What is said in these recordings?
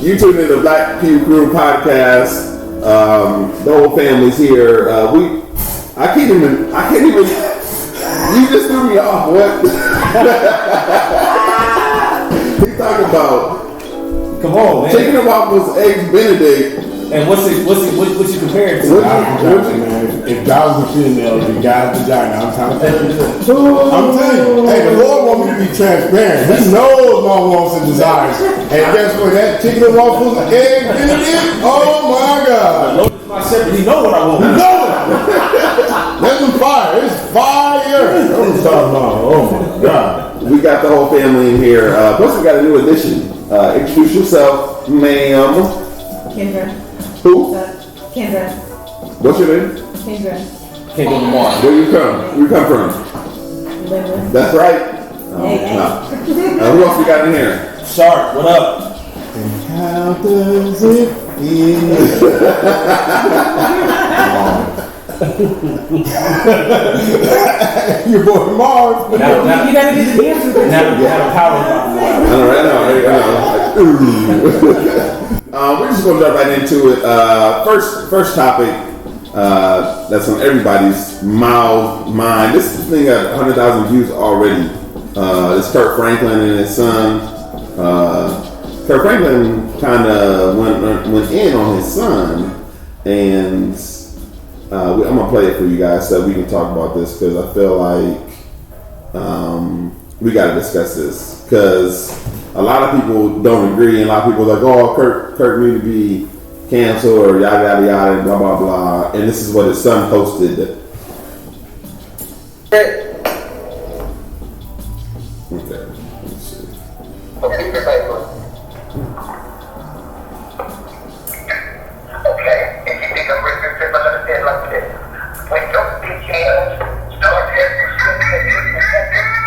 You tuned in to Black Pew Crew podcast. The whole family's here. I can't even. You just threw me off. What? He's talking about. Come on, man. Chicken and waffles, eggs Benedict. And what you comparing to? If God was a female, if God was a vagina, I'm trying to tell you. I'm telling you, hey, the Lord wants me to be transparent. He knows my wants and desires. And guess what? That chicken and waffles, egg Benedict, oh my God. Lord is my shepherd. He know what I want. You know it. That's some fire. It's fire. That's what I'm talking about. Oh my God. We got the whole family in here. Plus, we got a new addition. Introduce yourself, ma'am. Kendra. Who? Kendra. What's your name? Kendra. Kendra Lamar. Where you come? Where you come from? Linda. That's right. Hey. No. Who else we got in here? Shark, what up? And how does it feel? Your boy Mars. Now, you gotta get the answer. Now we have a power up. We're just gonna jump right into it. First topic that's on everybody's mind. This thing got 100,000 views already. It's Kirk Franklin and his son. Kirk Franklin kind of went in on his son, and I'm gonna play it for you guys so we can talk about this because I feel like we gotta discuss this because a lot of people don't agree, and a lot of people are like, "Oh, Kirk need to be canceled," or yada yada yada, and blah blah blah. And this is what his son posted. Okay, let's see. Okay, if you think I'm breaking trip, I'm gonna say it like this. When your bitch ass start every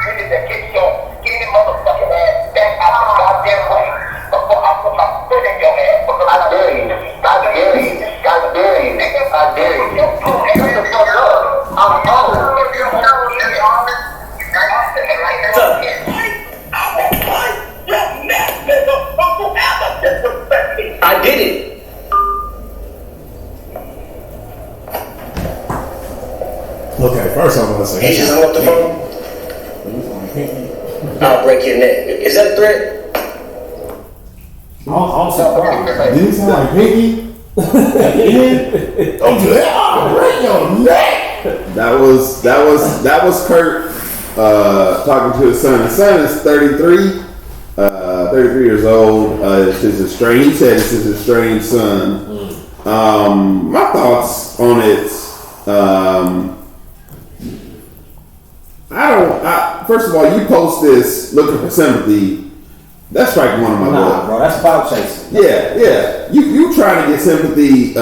nigga that gets your skinny motherfucking ass back out the goddamn way before I put my foot in your ass because I dare you. I dare you. I dare you. I dare you. Shut the fuck up. I'm old. I did it. Okay, first I'm gonna say. You just hung up the phone? I'll break your neck. Is that a threat? I'm surprised. Did he sound like Pinky? Oh, break your neck. That was Kurt talking to his son. His son is 33 years old. It's his estranged. He said it's his estranged son. My thoughts on it. First of all, you post this looking for sympathy. That's like one of my book. Bro, that's clout chasing. Yeah. You trying to get sympathy.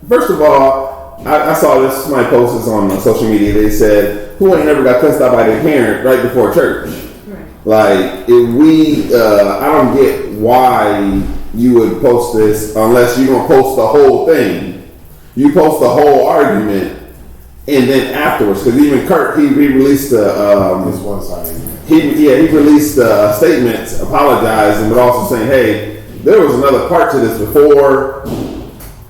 First of all, I saw this. My post is on social media. They said, "Who ain't never got cussed out by their parent right before church?" Right. Like, I don't get why you would post this unless you're gonna post the whole thing. You post the whole argument, and then afterwards, because even Kurt, he released This one side. he released a statement apologizing, but also saying, "Hey, there was another part to this before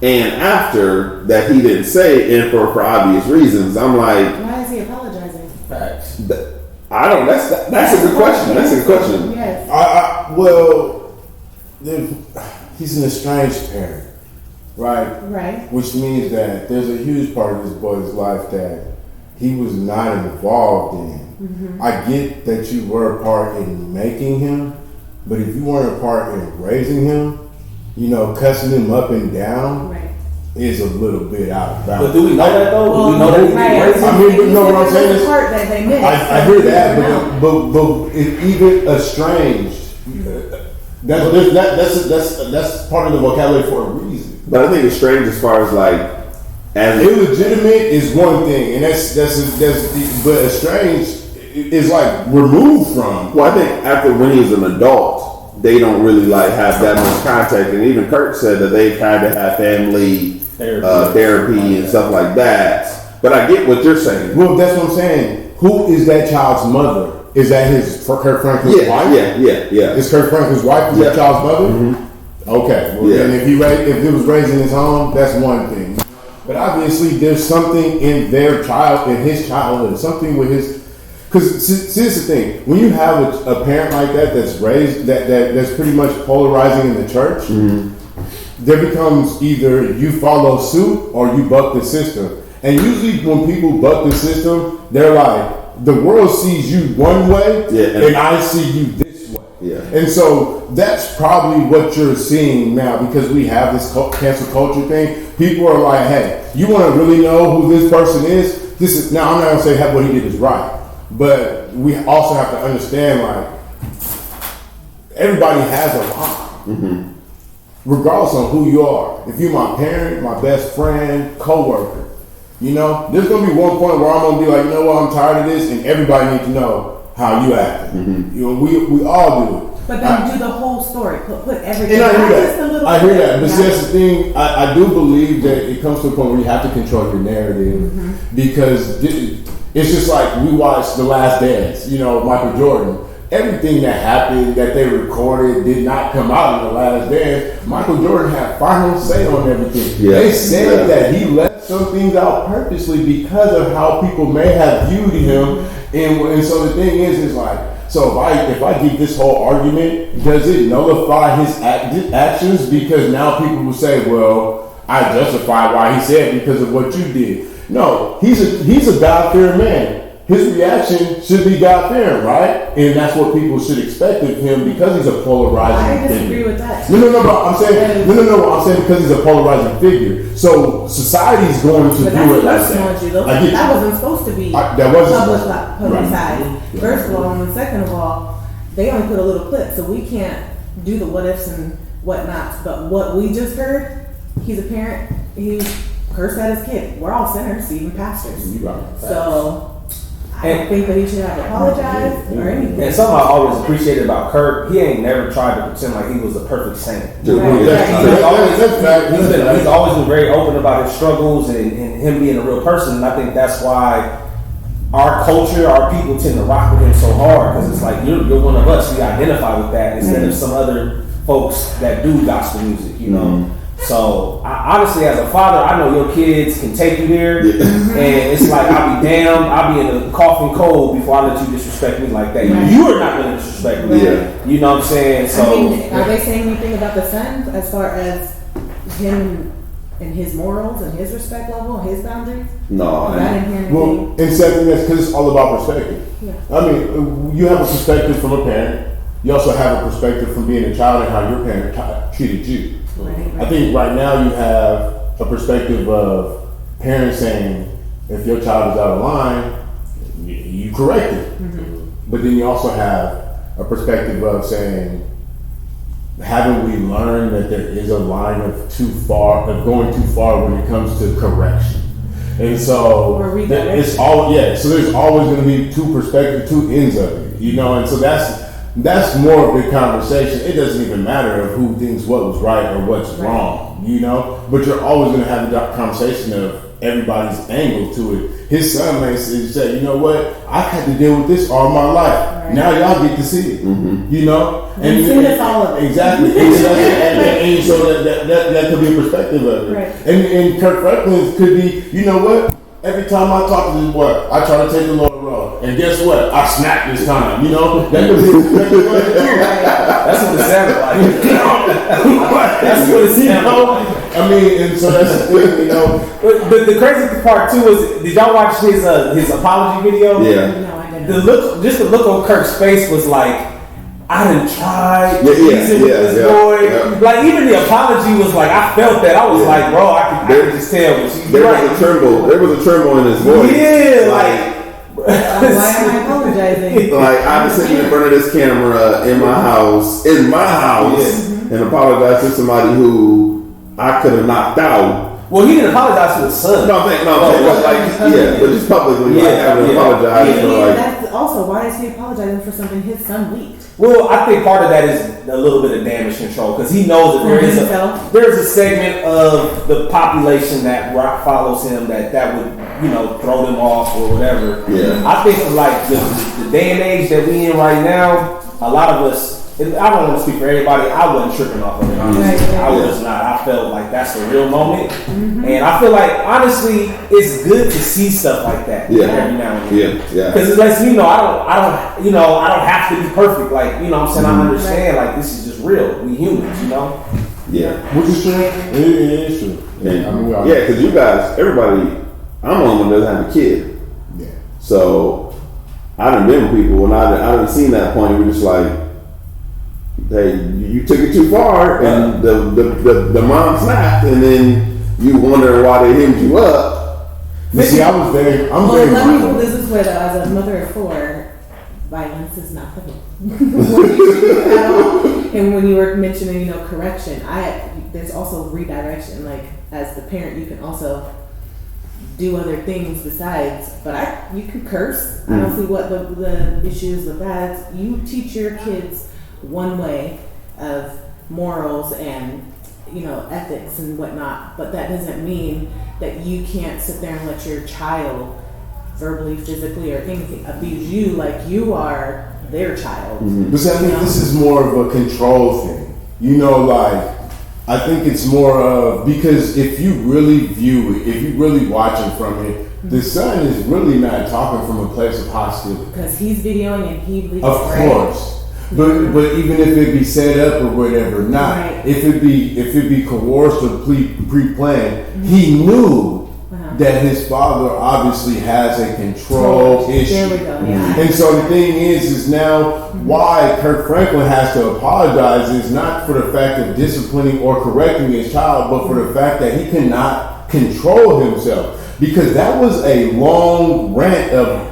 and after that he didn't say, and for obvious reasons." I'm like, Why is he apologizing? Facts. I don't. That's a good question. That's a good question. Yes. He's an estranged parent, right? Right. Which means that there's a huge part of this boy's life that he was not involved in. Mm-hmm. I get that you were a part in making him, but if you weren't a part in raising him, cussing him up and down Right. is a little bit out of But bounds. do we know that though? Do we know that he Right. did raise I mean, but no, what I'm saying the is- part that they missed. I hear that, but even estranged, that's part of the vocabulary for a reason. But I think it's strange as far as like, as Illegitimate is one thing, and that's but estranged is like removed from. well, I think after when he was an adult, they don't really like have that much contact. And even Kurt said that they've had to have family therapy and stuff like that. But I get what you're saying. Well, that's what I'm saying. Who is that child's mother? is that Kirk Franklin's wife? Yeah. Is Kirk Franklin's wife your child's mother? Mm-hmm. Okay. Well, then if it was raised in his home, that's one thing. But obviously, there's something in his childhood, something with his. Because see, here's the thing: when you have a parent like that that's raised that's pretty much polarizing in the church, there becomes either you follow suit or you buck the system. And usually, when people buck the system, they're like, the world sees you one way, and I see you this way. Yeah. And so that's probably what you're seeing now, because we have this cancel culture thing. People are like, hey, you want to really know who this person is? Now, I'm not gonna say what he did is right. But we also have to understand, like, everybody has a line, regardless of who you are. If you're my parent, my best friend, coworker, there's gonna be one point where I'm gonna be like, you know what, I'm tired of this, and everybody needs to know how you act. We all do it. But then do the whole story. Put everything. And I hear not just a that. little I hear bit. that. But see, that's the thing. I do believe that it comes to a point where you have to control your narrative, because it's just like we watched The Last Dance, Michael Jordan. Everything that happened that they recorded did not come out in The Last Dance. Michael Jordan had final say on everything. Yeah. They said that he left some things out purposely because of how people may have viewed him. And so the thing is like, so if I give this whole argument, does it nullify his actions? Because now people will say, well, I justify why he said it because of what you did. No, he's a God-fearing man. His reaction should be God-fearing, right? And that's what people should expect of him, because he's a polarizing figure. I disagree with that. No, but I'm saying because he's a polarizing figure. So society's going to do it like that. That wasn't supposed to be publicized. Right. First of all, and second of all, they only put a little clip, so we can't do the what ifs and whatnots. But what we just heard, he's a parent. He cursed at his kid. We're all sinners, even pastors. Right. So I don't think that he should have apologized or anything. And something I always appreciated about Kirk, he ain't never tried to pretend like he was a perfect saint. He's always been very open about his struggles and him being a real person. And I think that's why our culture, our people tend to rock with him so hard, because it's like you're one of us. We identify with that instead of some other folks that do gospel music, So honestly, as a father, I know your kids can take you there, and it's like I'll be damned. I'll be in a coughing cold before I let you disrespect me like that. Right. You are not going to disrespect me. Yeah. You know what I'm saying? So, are they saying anything about the son as far as him and his morals and his respect level, his boundaries? No. I didn't hear anything. Well, and second, that's because it's all about perspective. Yeah. I mean, you have a perspective from a parent. You also have a perspective from being a child and how your parent treated you. Right. I think right now you have a perspective of parents saying, if your child is out of line, you correct it. But then you also have a perspective of saying, haven't we learned that there is a line of going too far when it comes to correction? And so it's all so there's always going to be two ends of it, and so that's more of the conversation. It doesn't even matter of who thinks what was right or what's wrong, but you're always going to have the conversation of everybody's angle to it. His son may say, you know what, I've had to deal with this all my life. Right. Now y'all get to see it, And it's all of it. Exactly. and so that could be a perspective of it. Right. And Kirk Franklin could be, you know what, every time I talk to this boy, I try to take the Lord road. And guess what? I snapped this time, That could be a perspective of it too. that's what it sounded like. That's what it sounded like. I mean, and so that's the thing, But the crazy part too is, did y'all watch his apology video? Yeah. No, I didn't. The look on Kirk's face was like, I done tried with this boy. Yeah. Like, even the apology was like, I felt that. I was like, bro, I could just tell. There was a tremble in his voice. Yeah, why am I apologizing? Like, I'm sitting in front of this camera in my house, and apologize to somebody who I could have knocked out. Well, he didn't apologize to his son. But just publicly, having to apologize for also, why is he apologizing for something his son leaked? Well, I think part of that is a little bit of damage control because he knows that there's a segment of the population that follows him that would throw them off or whatever. Yeah. I think like the day and age that we in right now, a lot of us. I don't want to speak for everybody. I wasn't tripping off of it. Honestly, I was not. I felt like that's a real moment, and I feel like honestly, it's good to see stuff like that every now and then. Yeah. Because it lets me know I don't have to be perfect. Like what I'm saying, I understand. Like this is just real. We humans, Yeah. Which is true. It is true. Because you guys, everybody, I'm the only one that doesn't have a kid. Yeah. So I done been with people when I done seen that point. We're just like, hey, you took it too far, and the mom snapped, and then you wondering why they hemmed you up. You see, I'm very let me put this way though, as a mother of 4, violence is not the at all. And when you were mentioning, correction, there's also redirection. Like as the parent, you can also do other things besides. But you can curse. I don't see what the issues with that. You teach your kids one way of morals and ethics and whatnot, but that doesn't mean that you can't sit there and let your child verbally, physically, or anything abuse you like you are their child. But I think this is more of a control thing. I think it's more of, because if you really view it, if you really watching from it, the son is really not talking from a place of hostility. Because he's videoing and he believes of course. But even if it be set up or whatever, if it be coerced or pre-planned, he knew that his father obviously has a control issue. There we go. Yeah. And so the thing is now why Kirk Franklin has to apologize is not for the fact of disciplining or correcting his child, but for the fact that he cannot control himself. Because that was a long rant of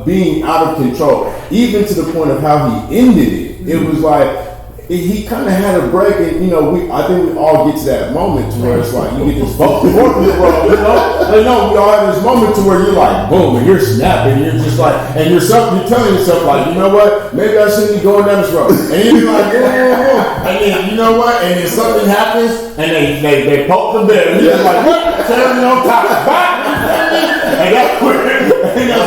being out of control, even to the point of how he ended it. It was like he kind of had a break, and I think we all get to that moment to where it's like you get this both we all have this moment to where you're like boom, and you're snapping, and you're just like, and you're telling yourself like, you know what, maybe I shouldn't be going down this road, and you're like, and then you know what, and then something happens, and they poke the bear, and you're like, what? Turning on top, and that's quick. And that's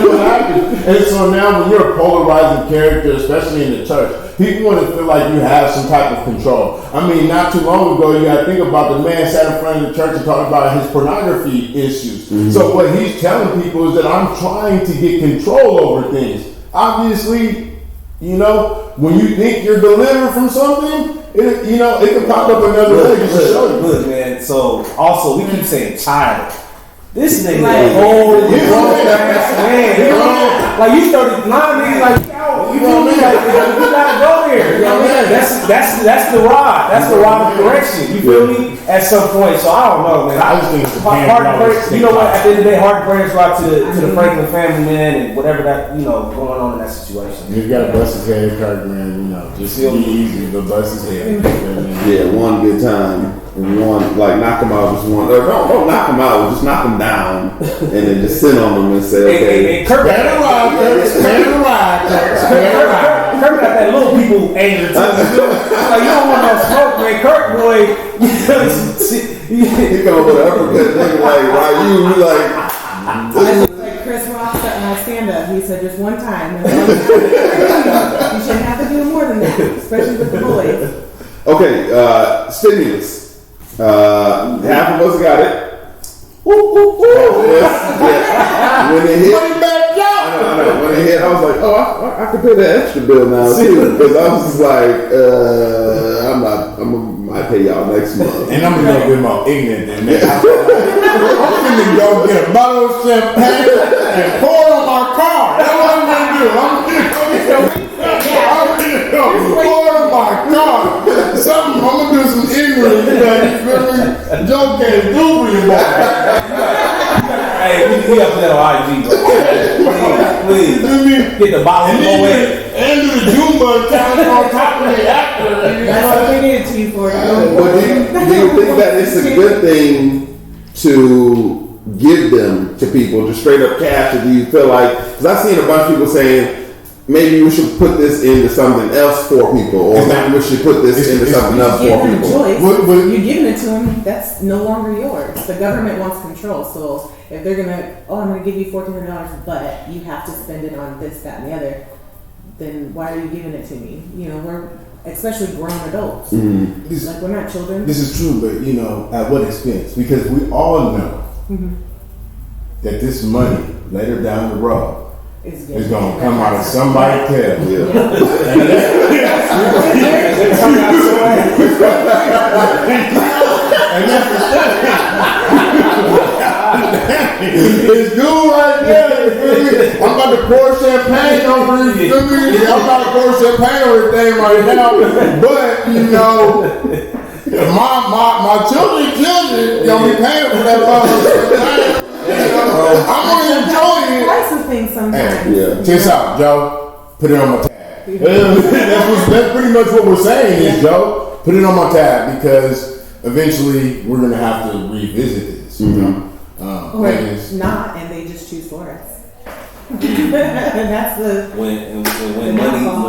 what happens. And so now when you're a polarizing character, especially in the church, people want to feel like you have some type of control. I mean, not too long ago, you got to think about the man sat in front of the church and talked about his pornography issues. So what he's telling people is that I'm trying to get control over things. Obviously, when you think you're delivered from something, it can pop up another way. Good, man. So also, we keep saying child. This nigga Like, is old ass man. Like you started lying, nigga. Like you feel me? Like you gotta go there. That's the rod. That's the rod of correction. You feel me? At some point. So I don't know, man. I just think it's heart prayers. You know what? At the end of the day, heart prayers go out to the Franklin family, man, and whatever that going on in that situation. You gotta bust his head, Kirk, man. Just be easy, but bust his head. Yeah, one good time. And one, like, knock him out, just one. Or don't knock him out, just knock him down, and then just sit on him and say, okay. Kirk got that little people anger too. Like you don't want no smoke, man. Kirk boy, he come with an uppercut, nigga, like, why you like. Like Chris Rock stand up. He said just one time. You shouldn't have to do more than that, especially with the boys. Okay, stimulus. Half of us got it. Yeah. When it hit, I know. When it hit, I was like, oh, I could pay the extra bill now too, because I was just like, I might pay y'all next month. And I'm a little bit more ignorant than that. I'm gonna go get a bottle of champagne and pour it on my car. That's what I'm gonna do. I'm gonna pour it on my car. I'm gonna do some ignorant, you feel me? Joe can't do for you, boy. Hey, we up there on IG, bro. Please. Get the bottle and away. And do the Jumbo challenge on top of the actor. That's what we needed to you for. But do you think that it's a good thing to give them to people, just straight up cash, or do you feel like, because I've seen a bunch of people saying, maybe we should put this into something else for people, or maybe we should put this into something else Give for them a people. choice. What- You're giving it to them. That's no longer yours. The government wants control. So if they're gonna, I'm gonna give you $1,400, but you have to spend it on this, that, and the other, then why are you giving it to me? You know, we're especially grown adults. Like we're not children. This is true, but you know, at what expense? Because we all know that this money later down the road is going to come out of somebody's tail. And that's the thing. It's good right there. I'm about to pour champagne over you. I'm about to pour champagne over the thing right now. But you know, my children gonna be paying for that champagne. I'm gonna enjoy it. Price of things sometimes. Hey, check this out, Joe. Put it on my tab. That's pretty much what we're saying is, Joe. Put it on my tab because eventually we're gonna have to revisit this. You know? Or not, and they just choose for us. That's the when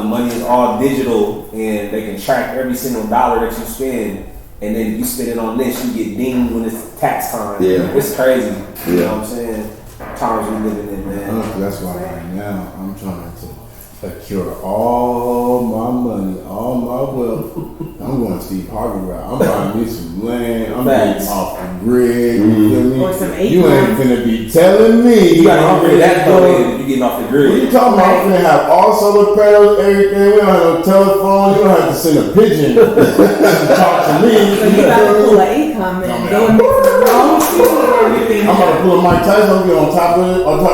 money is all digital and they can track every single dollar that you spend, and then you spend it on this, you get dinged when it's tax time. Yeah. It's crazy. You know what I'm saying? Times we living in, man. That's why right now I'm trying to secure all my money, all my wealth. I'm going to Steve Harvey route. I'm buying me some land. I'm getting off the grid. You feel me? Or some You ain't finna be telling me. You gotta upgrade that though if you getting off the What grid. you talking about? I'm finna have all solar panels, everything. We don't have no telephone. You don't have to send a pigeon to talk to me. so you gotta pull an income and go and mix the wrong shit and everything. I'm gonna pull a Mike Tyson. I'm gonna get on top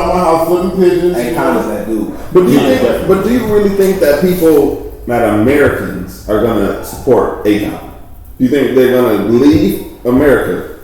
of my house flipping pigeons. Ain't kind of that dude. But do you really think that people, that Americans, are going to support Akon? Do you think they're going to leave America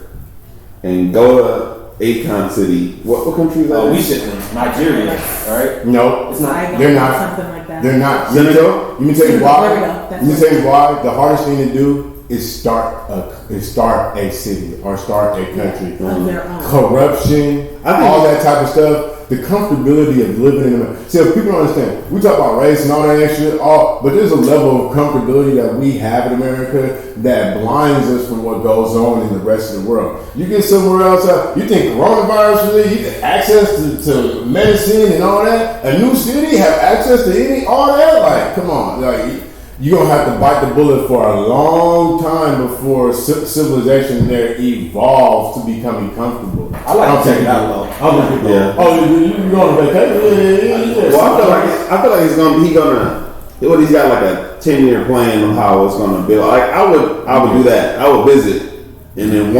and go to Akon City? What country is that? We shouldn't. Nigeria, right? No, It's not. they're not. Something like that. They're not. Senegal? Let me tell you There we why. go. Let me tell you why. The hardest thing to do is start a city or start a country. Of their own. Corruption, all that type of stuff. The comfortability of living in America. See, if people don't understand, we talk about race and all that extra, but there's a level of comfortability that we have in America that blinds us from what goes on in the rest of the world. You get somewhere else, you think coronavirus really, you get access to medicine and all that. A new city have access to all that? Like, come on. Like, you're going to have to bite the bullet for a long time before civilization there evolves to becoming comfortable. I like to check it out though. I'm looking Yeah. Oh, you going on vacation? Yeah. Well, I feel like he's gonna he's got like a 10-year plan on how it's gonna build. Like I would do that. I would visit, and then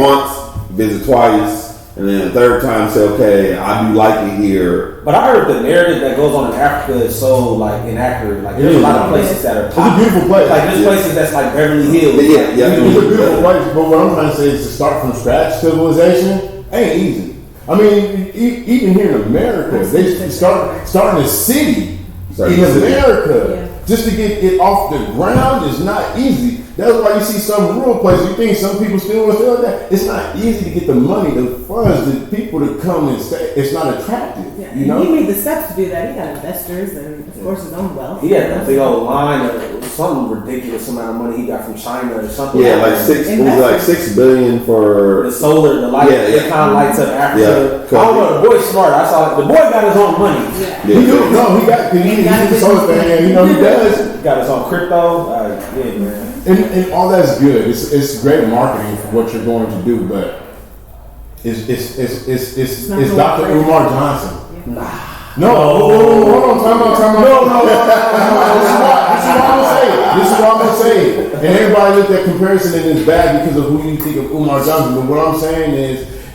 visit twice, and then a third time say, okay, I do like it here. But I heard the narrative that goes on in Africa is so like inaccurate. Like there's a lot of places that are It's a beautiful place. Like there's places that's like Beverly Hills. Yeah. It's a beautiful place, but what I'm trying to say is to start from scratch civilization ain't easy. I mean, even here in America, they starting a city in America just to get it off the ground is not easy. That's why you see some rural places. You think some people still want to stay like that. It's not easy to get the money, the funds, the people to come and stay. It's not attractive. Yeah, You know. he made the steps to do that. He got investors and, of course, his own wealth. He had that big old line of some ridiculous amount of money he got from China or something. Yeah, like $6 billion for the solar, the light, it kind of lights up Africa. Yeah, I don't know. The boy's smart. I saw the boy got his own money. Yeah. He do. No, he got the solar thing. You know, he does. He got his own crypto. Yeah, man. And all that's good. It's great marketing for what you're going to do, but it's Dr. Umar Johnson. No, hold on, time out. This is what I'm gonna say. And everybody look at comparison and it's bad because of who you think of Umar Johnson. But what I'm saying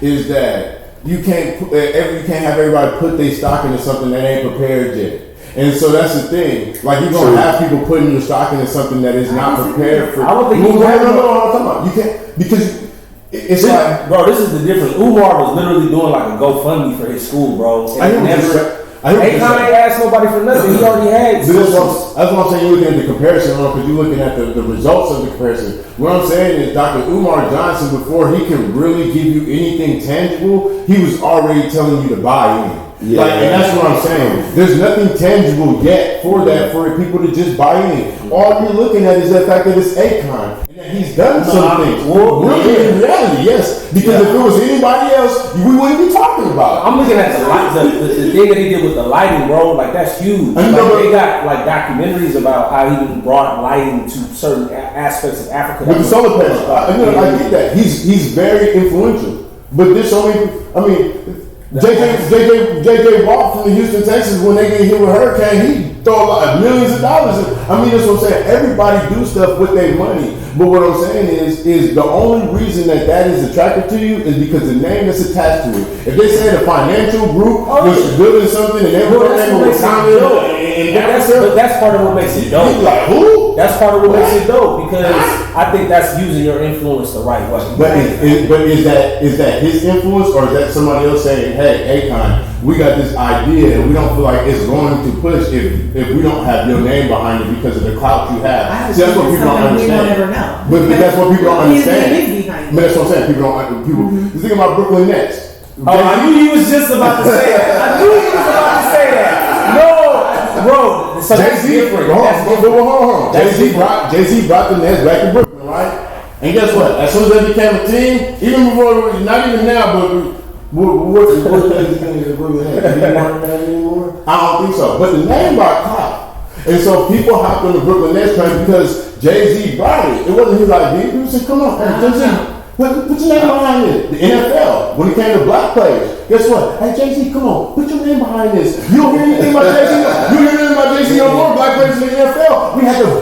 is that you can't have everybody put their stock into something that ain't prepared yet. And so that's the thing. Like you're gonna have people putting your stock into something that is not prepared for. I don't think no, I'm talking about. You can't because it's like, bro, this is the difference. Umar was literally doing like a GoFundMe for his school, bro. And I Akon ain't asked nobody for nothing. He already had. That's what I'm saying. You're looking at the comparison, because you're looking at the results of the comparison. What I'm saying is Dr. Umar Johnson, before he can really give you anything tangible, he was already telling you to buy in. Yeah. And that's what I'm saying. There's nothing tangible yet for people to just buy in. All you're looking at is the fact that it's Akon. And he's done something. Really, in reality, yes. Because if it was anybody else, we wouldn't be talking about it. I'm looking at the thing that he did with the lighting, bro. Like, that's huge. Like, they got like documentaries about how he brought lighting to certain aspects of Africa. With the solar panels, I get that. He's very influential. But there's so many. JJ Watt from the Houston, Texas, when they get hit with hurricane, he throw millions of dollars. That's what I'm saying. Everybody do stuff with their money. But what I'm saying is the only reason that is attractive to you is because the name that's attached to it. If they said a financial group was building something and they were that's part of what makes it dope. Like, who? That's part of what makes it dope, because I think that's using your influence the right way. But is that his influence, or is that somebody else saying, "Hey, Akon, we got this idea and we don't feel like it's going to push if we don't have your name behind it because of the clout you have." See, that's what people don't understand. But that's what people don't understand. But that's what I'm saying. People don't. You think about Brooklyn Nets. I knew he was just about to say that. No, bro. So that's different. Hold on. Jay-Z brought the Nets back to Brooklyn, right? And guess what? As soon as they became a team, even before, not even now, but what's the thing that Brooklyn Nets? Do you want that anymore? I don't think so. But the name brought clout. And so people hopped on the Brooklyn Nets train because Jay-Z brought it. It wasn't his idea. People said, "Come on, Jay-Z, put your name behind it." The NFL, when it came to black players, guess what? Hey, Jay-Z, come on, put your name behind this. You don't hear anything about Jay-Z? You hear anything about Jay-Z no more? Black players in the NFL. We had the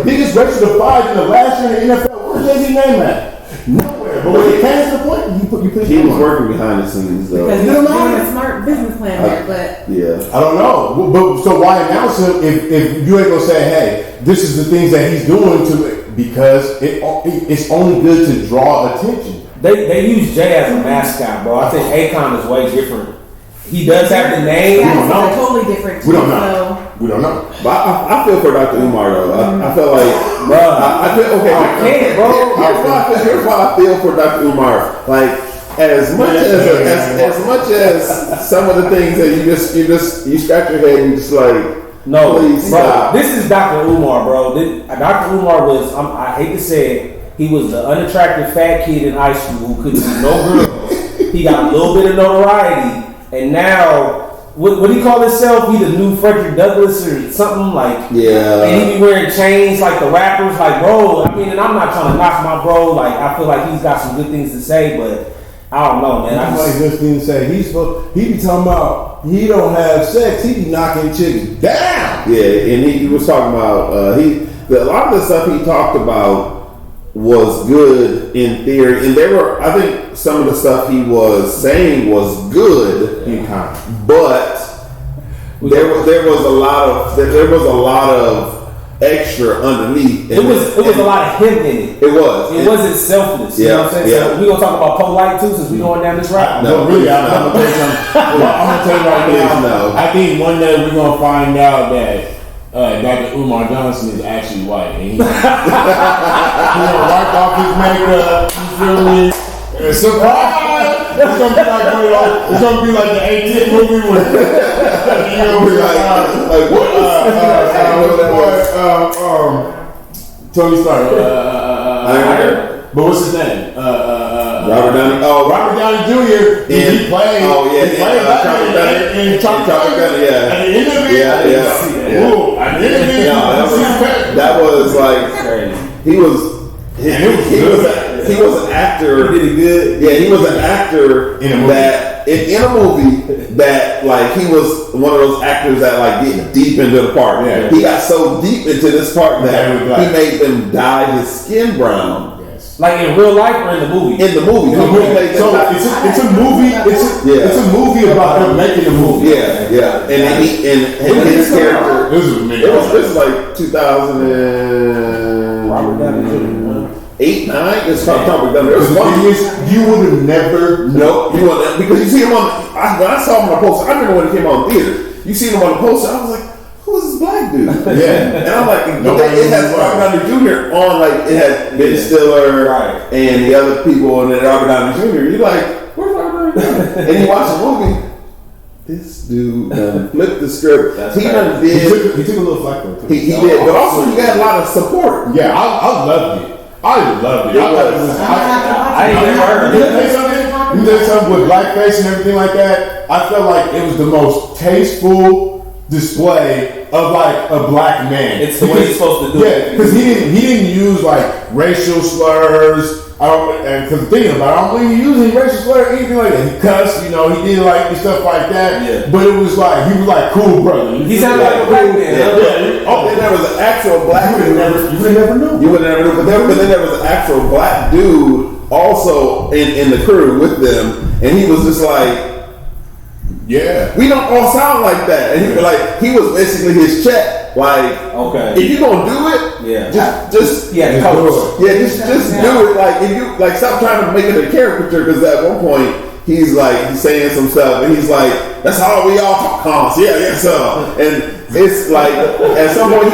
biggest race to the 5 in the last year in the NFL. Where's Jay-Z name at? Nowhere. But when it came to the point, you put he was working behind the scenes though. Because he's doing a smart business plan there, but yeah, I don't know. But so why announce him if you ain't gonna say, "Hey, this is the things that he's doing to it," because it's only good to draw attention. They use Jay as a mascot, bro. I think Akon is way different. He does have the name. We don't know. Totally different. We don't know. We don't know. But I feel for Dr. Umar though. I feel like, bro. I feel okay. I can't, bro. Here's why I feel for Dr. Umar. Like as much as some of the things that you scratch your head and just like, no, please bro. stop. This is Dr. Umar, bro. Dr. Umar was. I hate to say it. He was the unattractive fat kid in high school who couldn't see no girls. He got a little bit of notoriety, and now. What do you call himself? He the new Frederick Douglass or something like. Yeah. And he be wearing chains like the rappers, like, bro. I mean, and I'm not trying to knock my bro. Like, I feel like he's got some good things to say, but I don't know, man. I just good thing to say. He be talking about he don't have sex. He be knocking chicks down. Yeah, and he was talking about a lot of the stuff he talked about was good in theory, and I think some of the stuff he was saying was good, but there was a lot of extra underneath. It was a lot of him in it. It was. It wasn't selfless. You know what I'm saying? Yeah. So we gonna talk about polite too, since we going down this route. No, really. I'm gonna tell you something. I'm gonna tell you right now. I think one day we're gonna find out that Dr. Umar Johnson is actually white. And he gonna wipe off his makeup. You feel me? Surprise! It's gonna be like the 18th movie where you know be like Tony Stark. But what's his name? Robert Downey. Oh, Robert Downey Jr. He played. Oh yeah, he played in Tropic Thunder. Yeah. At the end of it, that was like he was an actor. He did it good. Yeah, he was an actor in a movie that like he was one of those actors that like get deep into the part. Yeah. He got so deep into this part that he made them dye his skin brown. Like in real life or in the movie? In the movie. So it's a movie. It's a movie about him making a movie. Yeah. And his character. It was like 2000 and Robert Downey Jr. 8, 9. It's talking about The thing is, you would have never. No, you want because you see him on. When I saw him on the poster, I remember when he came out in theater. You see him on the poster, I was like, "Who's this black dude?" Yeah, and I'm like, Nobody it has Robert Downey Jr. on, like it has Ben Stiller Right. and the other people, and then Robert Downey Jr. You're like, "Where's Robert Downey Jr.?" And you watch the movie. This dude flipped the script. He done did. He took a little flack though. He did, but also he got a lot of support. Yeah, I loved it. I loved it. I ain't never heard of You it. did something with blackface and everything like that. I felt like it was the most tasteful display of like a black man. It's the way he's supposed to do it. Yeah, because he didn't use like racial slurs. Because thinking about it, I don't believe he used any racial slurs or anything like that. He cussed, he did like stuff like that. Yeah. But it was like he was like cool brother. He sounded like a black man. Yeah. Oh, then there was an actual black dude. You would never know. You would never know. But then there was an actual black dude also in the crew with them, and he was just like, Yeah. we don't all sound like that. And he was basically his check. Like, Okay. if you gonna do it, Yeah. just Yeah, coach. do it. Like, if you like, stop trying to make it a caricature. Because at one point he's saying some stuff, and he's like, "That's how we all talk." Yeah, so. And it's like at some point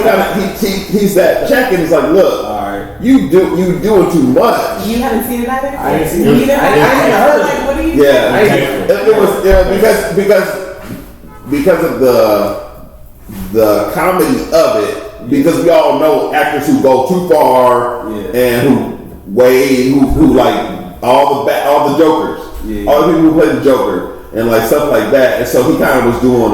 he's that check, and he's like, "Look, All right. you doing too much." You haven't seen it either? I ain't seen You it. either? I ain't heard of it. Like, what do you Yeah, it was because of the comedy of it. Because we all know actors who go too far and who like all the jokers, all the people who play the Joker and like stuff like that. And so he kind of was doing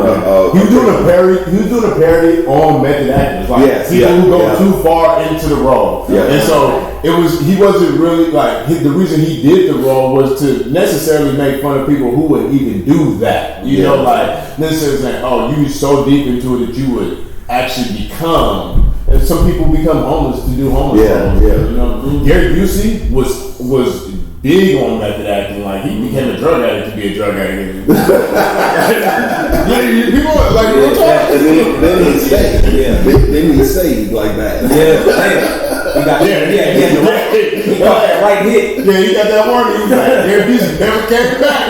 He was doing a parody. He was doing a parody on method actors, like people who go too far into the role. Yeah. And so he wasn't really like the reason he did the role was to necessarily make fun of people who would even do that. You know, like necessarily saying, "Oh, you so deep into it that you would actually become." And some people become homeless to do homeless roles. You know, Gary Busey was big on method acting. Like he became a drug addict to be a drug addict. People like and then he stayed. Then he stayed like that. He got that right hit. Yeah, he got that warning. He was like, Gary Busey never came back.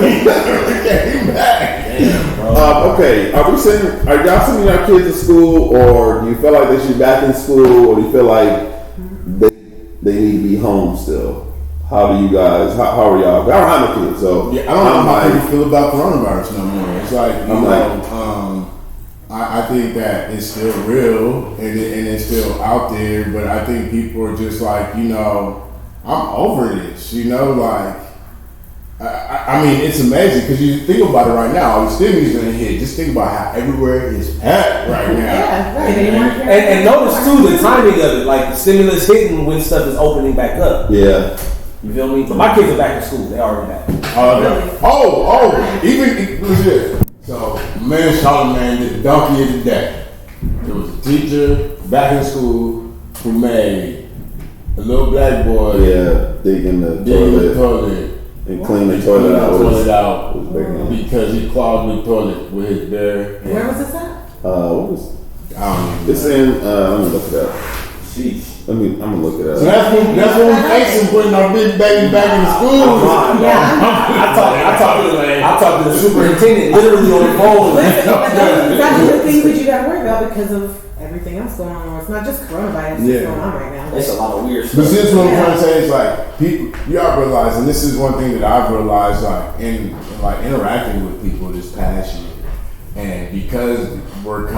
He never came back. Okay, are y'all sending our kids to school, or do you feel like they should be back in school, or do you feel like they need to be home still? How do you guys? How are y'all? I don't have no kids, so I don't know how people feel about coronavirus no more. It's like I think that it's still real and it's still out there, but I think people are just like, I'm over this. Like. I mean, it's amazing because you think about it right now. The stimulus is going to hit. Just think about how everywhere is packed right now. Yeah, right. And notice too the timing of it. Like the stimulus hitting when stuff is opening back up. Yeah. You feel me? But my kids are back in school. They already back. Even legit. So, man, Charlamagne did the donkey of the day. There was a teacher back in school who made a little black boy digging the toilet. And clean the toilet out. Because he clogged the toilet with his bare hand. Where was this at? What was? It's in. Let me look it up. Sheesh. I'm gonna look it up. So that's when we facing putting our big baby back in school. I talked to the superintendent literally on the phone. That's the thing that you got to worry about because of everything else going on. It's not just coronavirus that's going on right now. It's a lot of weird But stuff. this is what I'm trying to say is like people, you all realize, and this is one thing that I've realized like in like interacting with people this past year, and because we're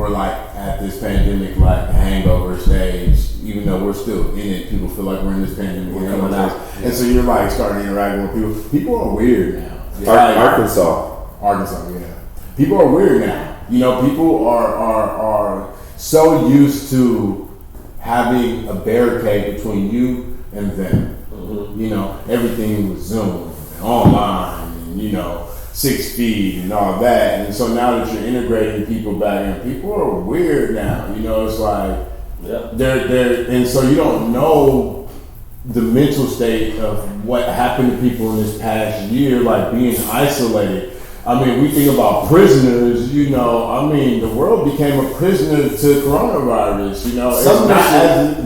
like at this pandemic like hangover stage, even though we're still in it, people feel like we're in this pandemic, we're coming out, and so you're like starting interacting with people. People are weird now. Arkansas, yeah. People are weird now. People are so used to having a barricade between you and them. Mm-hmm. Everything was Zoom and online and 6 feet and all that. And so now that you're integrating people back in, people are weird now. It's like they're and so you don't know the mental state of what happened to people in this past year, like being isolated. I mean, we think about prisoners, the world became a prisoner to coronavirus, It's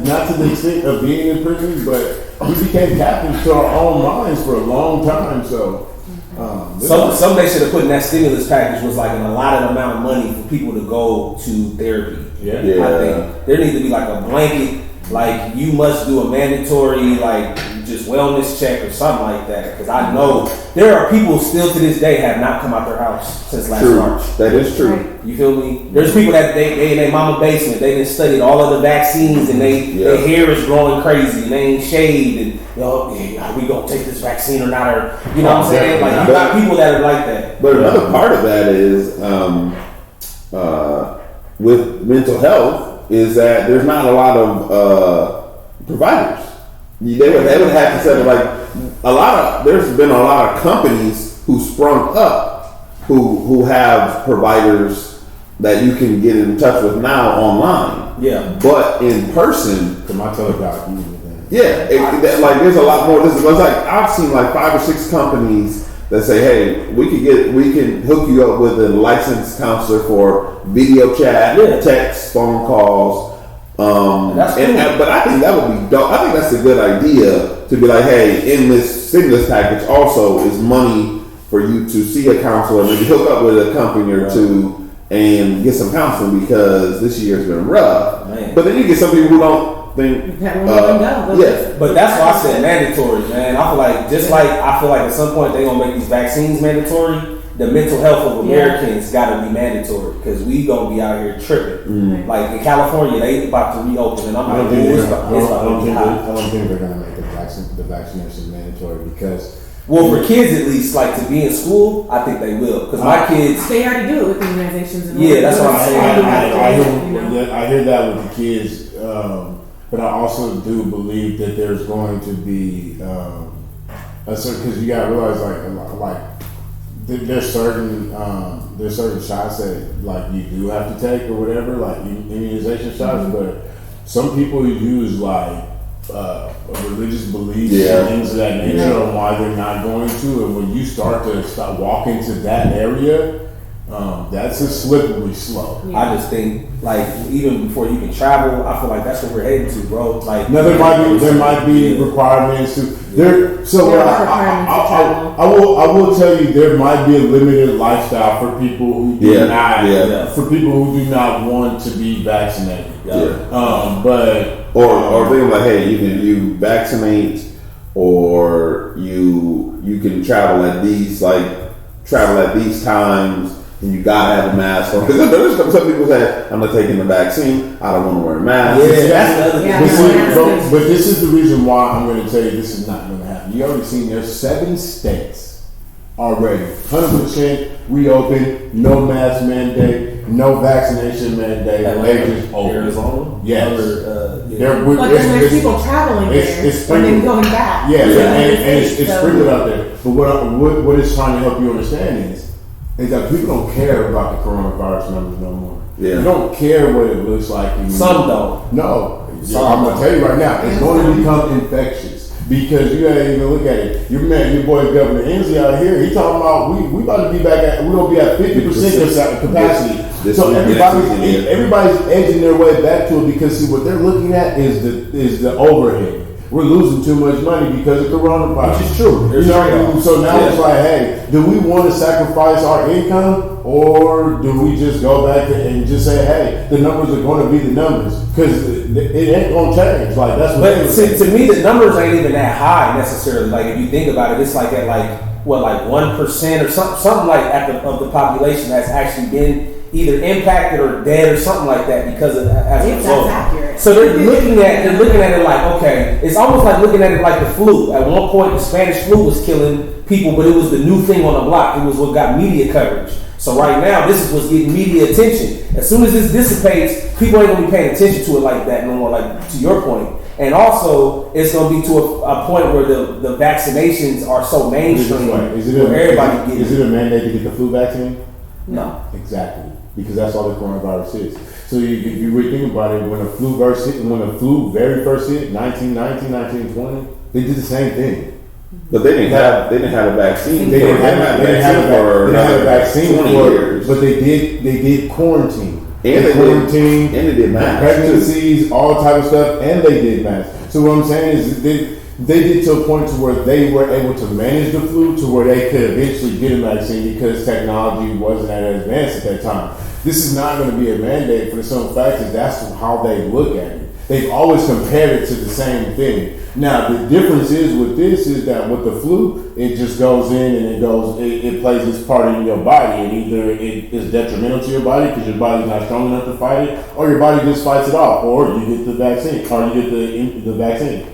not to the extent of being in prison, but we became captives to our own minds for a long time. So, Some they should have put in that stimulus package was like an allotted amount of money for people to go to therapy. Yeah. I think there needs to be like a blanket, like you must do a mandatory like just wellness check or something like that. Because I know there are people still to this day have not come out their house since last March. That is true. You feel me? There's people that they in their mama basement. They didn't studied all of the vaccines and their hair is growing crazy and they ain't shaved and are we gonna take this vaccine or not? Or you know what I'm saying? Like you got people that are like that. But another part of that is with mental health is that there's not a lot of providers. They would have to set like there's been a lot of companies who sprung up who have providers that you can get in touch with now online. Yeah. But in person, to my teledoc, there's a lot more. It's like I've seen like 5 or 6 companies that say, "Hey, we can hook you up with a licensed counselor for video chat, text, phone calls." That's cool. But I think that would be dope. I think that's a good idea to be like, "Hey, in this stimulus package also is money for you to see a counselor, maybe hook up with a company or two." And get some counseling because this year's been rough. Man. But then you get some people who don't think. But that's why I said mandatory, man. I feel like at some point they're gonna make these vaccines mandatory. The mental health of Americans gotta be mandatory because we gonna be out here tripping. Like in California, they about to reopen, and I'm I like, don't think they're gonna make the vaccination mandatory because. Well, for kids at least, like to be in school, I think they will. Because my kids, they already do it with immunizations. And that's what I'm saying. I hear that with the kids, but I also do believe that there's going to be because you got to realize like there's certain shots that like you do have to take or whatever, like immunization shots, but some people use like. Religious beliefs and things of that nature on why they're not going to, and when you start walk into that area, that's a slippery slope. I just think like even before you can travel, I feel like that's what we're heading to, bro. Like now there might be requirements to there. So I will tell you there might be a limited lifestyle for people who do not for people who do not want to be vaccinated. But or thinking like, hey, you vaccinate, or you can travel at these times, and you gotta have a mask on. Because there's some people say, I'm not taking the vaccine, I don't want to wear a mask. But this is the reason why I'm going to tell you this is not going to happen. You already seen there's 7 states already 100% reopened, no mask mandate, no vaccination mandate. They just open. Arizona? Yes. But then there's people traveling there and then going back. Yeah, and it's sprinkled out there. But what it's trying to help you understand is that people don't care about the coronavirus numbers no more. Yeah. You don't care what it looks like anymore. Some don't. No. I'm going to tell you right now, it's going to become infectious. Because you gotta even look at it. Your boy Governor Enzi out here, he talking about we about to be back at, we're gonna be at 50% capacity. So everybody's edging their way back to it because see what they're looking at is the overhead. We're losing too much money because of coronavirus. Which is true. You know, so now it's like, hey, do we want to sacrifice our income, or do we just go back and just say, hey, the numbers are going to be the numbers because it ain't going to change. Like that's what. But to me, the numbers ain't even that high necessarily. Like if you think about it, it's like at like 1% or something like of the population that's actually been either impacted or dead or something like that because of as a result. That's accurate. So they're looking at it like, okay, it's almost like looking at it like the flu. At one point, the Spanish flu was killing people, but it was the new thing on the block. It was what got media coverage. So right now, this is what's getting media attention. As soon as this dissipates, people ain't gonna be paying attention to it like that no more. Like to your point. And also, it's going to be to a point where the vaccinations are so mainstream where everybody gets it. Is it a mandate to get the flu vaccine? No. Exactly. Because that's all the coronavirus is. So if you really think about it, when the flu very first hit, 1919, 1920, they did the same thing. But they didn't have a vaccine. They didn't have a vaccine for 20 years. But they did quarantine. And they quarantine, and they did masks, pregnancies, all type of stuff, and they did masks. So what I'm saying is they did to a point to where they were able to manage the flu to where they could eventually get a vaccine because technology wasn't that advanced at that time. This is not going to be a mandate for the simple fact that that's how they look at it. They've always compared it to the same thing. Now the difference is with this is that with the flu, it just goes in and it plays its part in your body, and either it is detrimental to your body because your body's not strong enough to fight it, or your body just fights it off, or you get the vaccine, or you get the vaccine.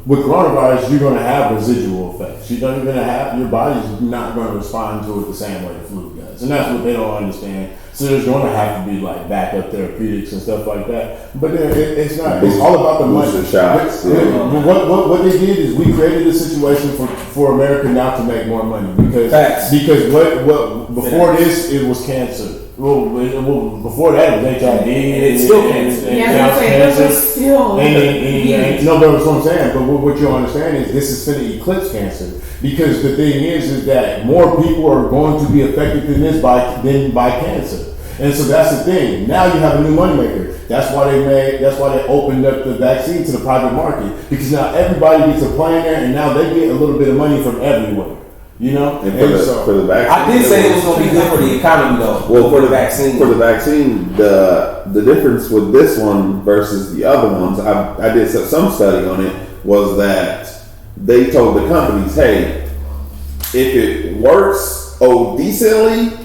With coronavirus, you're going to have residual effects. You're going to have your body's not going to respond to it the same way the flu does, and that's what they don't understand. So there's going to have to be like backup therapeutics and stuff like that. But then it's not. It's all about the money. Shots. What they did is we created a situation for America now to make more money because what before this it was cancer. Well, before that it was HIV, and it's still cancer. No, but that's what I'm saying. But what you understand is this is going to eclipse cancer because the thing is that more people are going to be affected than by cancer. And so that's the thing. Now you have a new moneymaker. That's why they opened up the vaccine to the private market because now everybody gets a plan there, and now they get a little bit of money from everywhere. You know, and for the vaccine, I did say it was going to be good for the economy, though. Well, for the vaccine, the difference with this one versus the other ones, I did some study on it. Was that they told the companies, hey, if it works decently,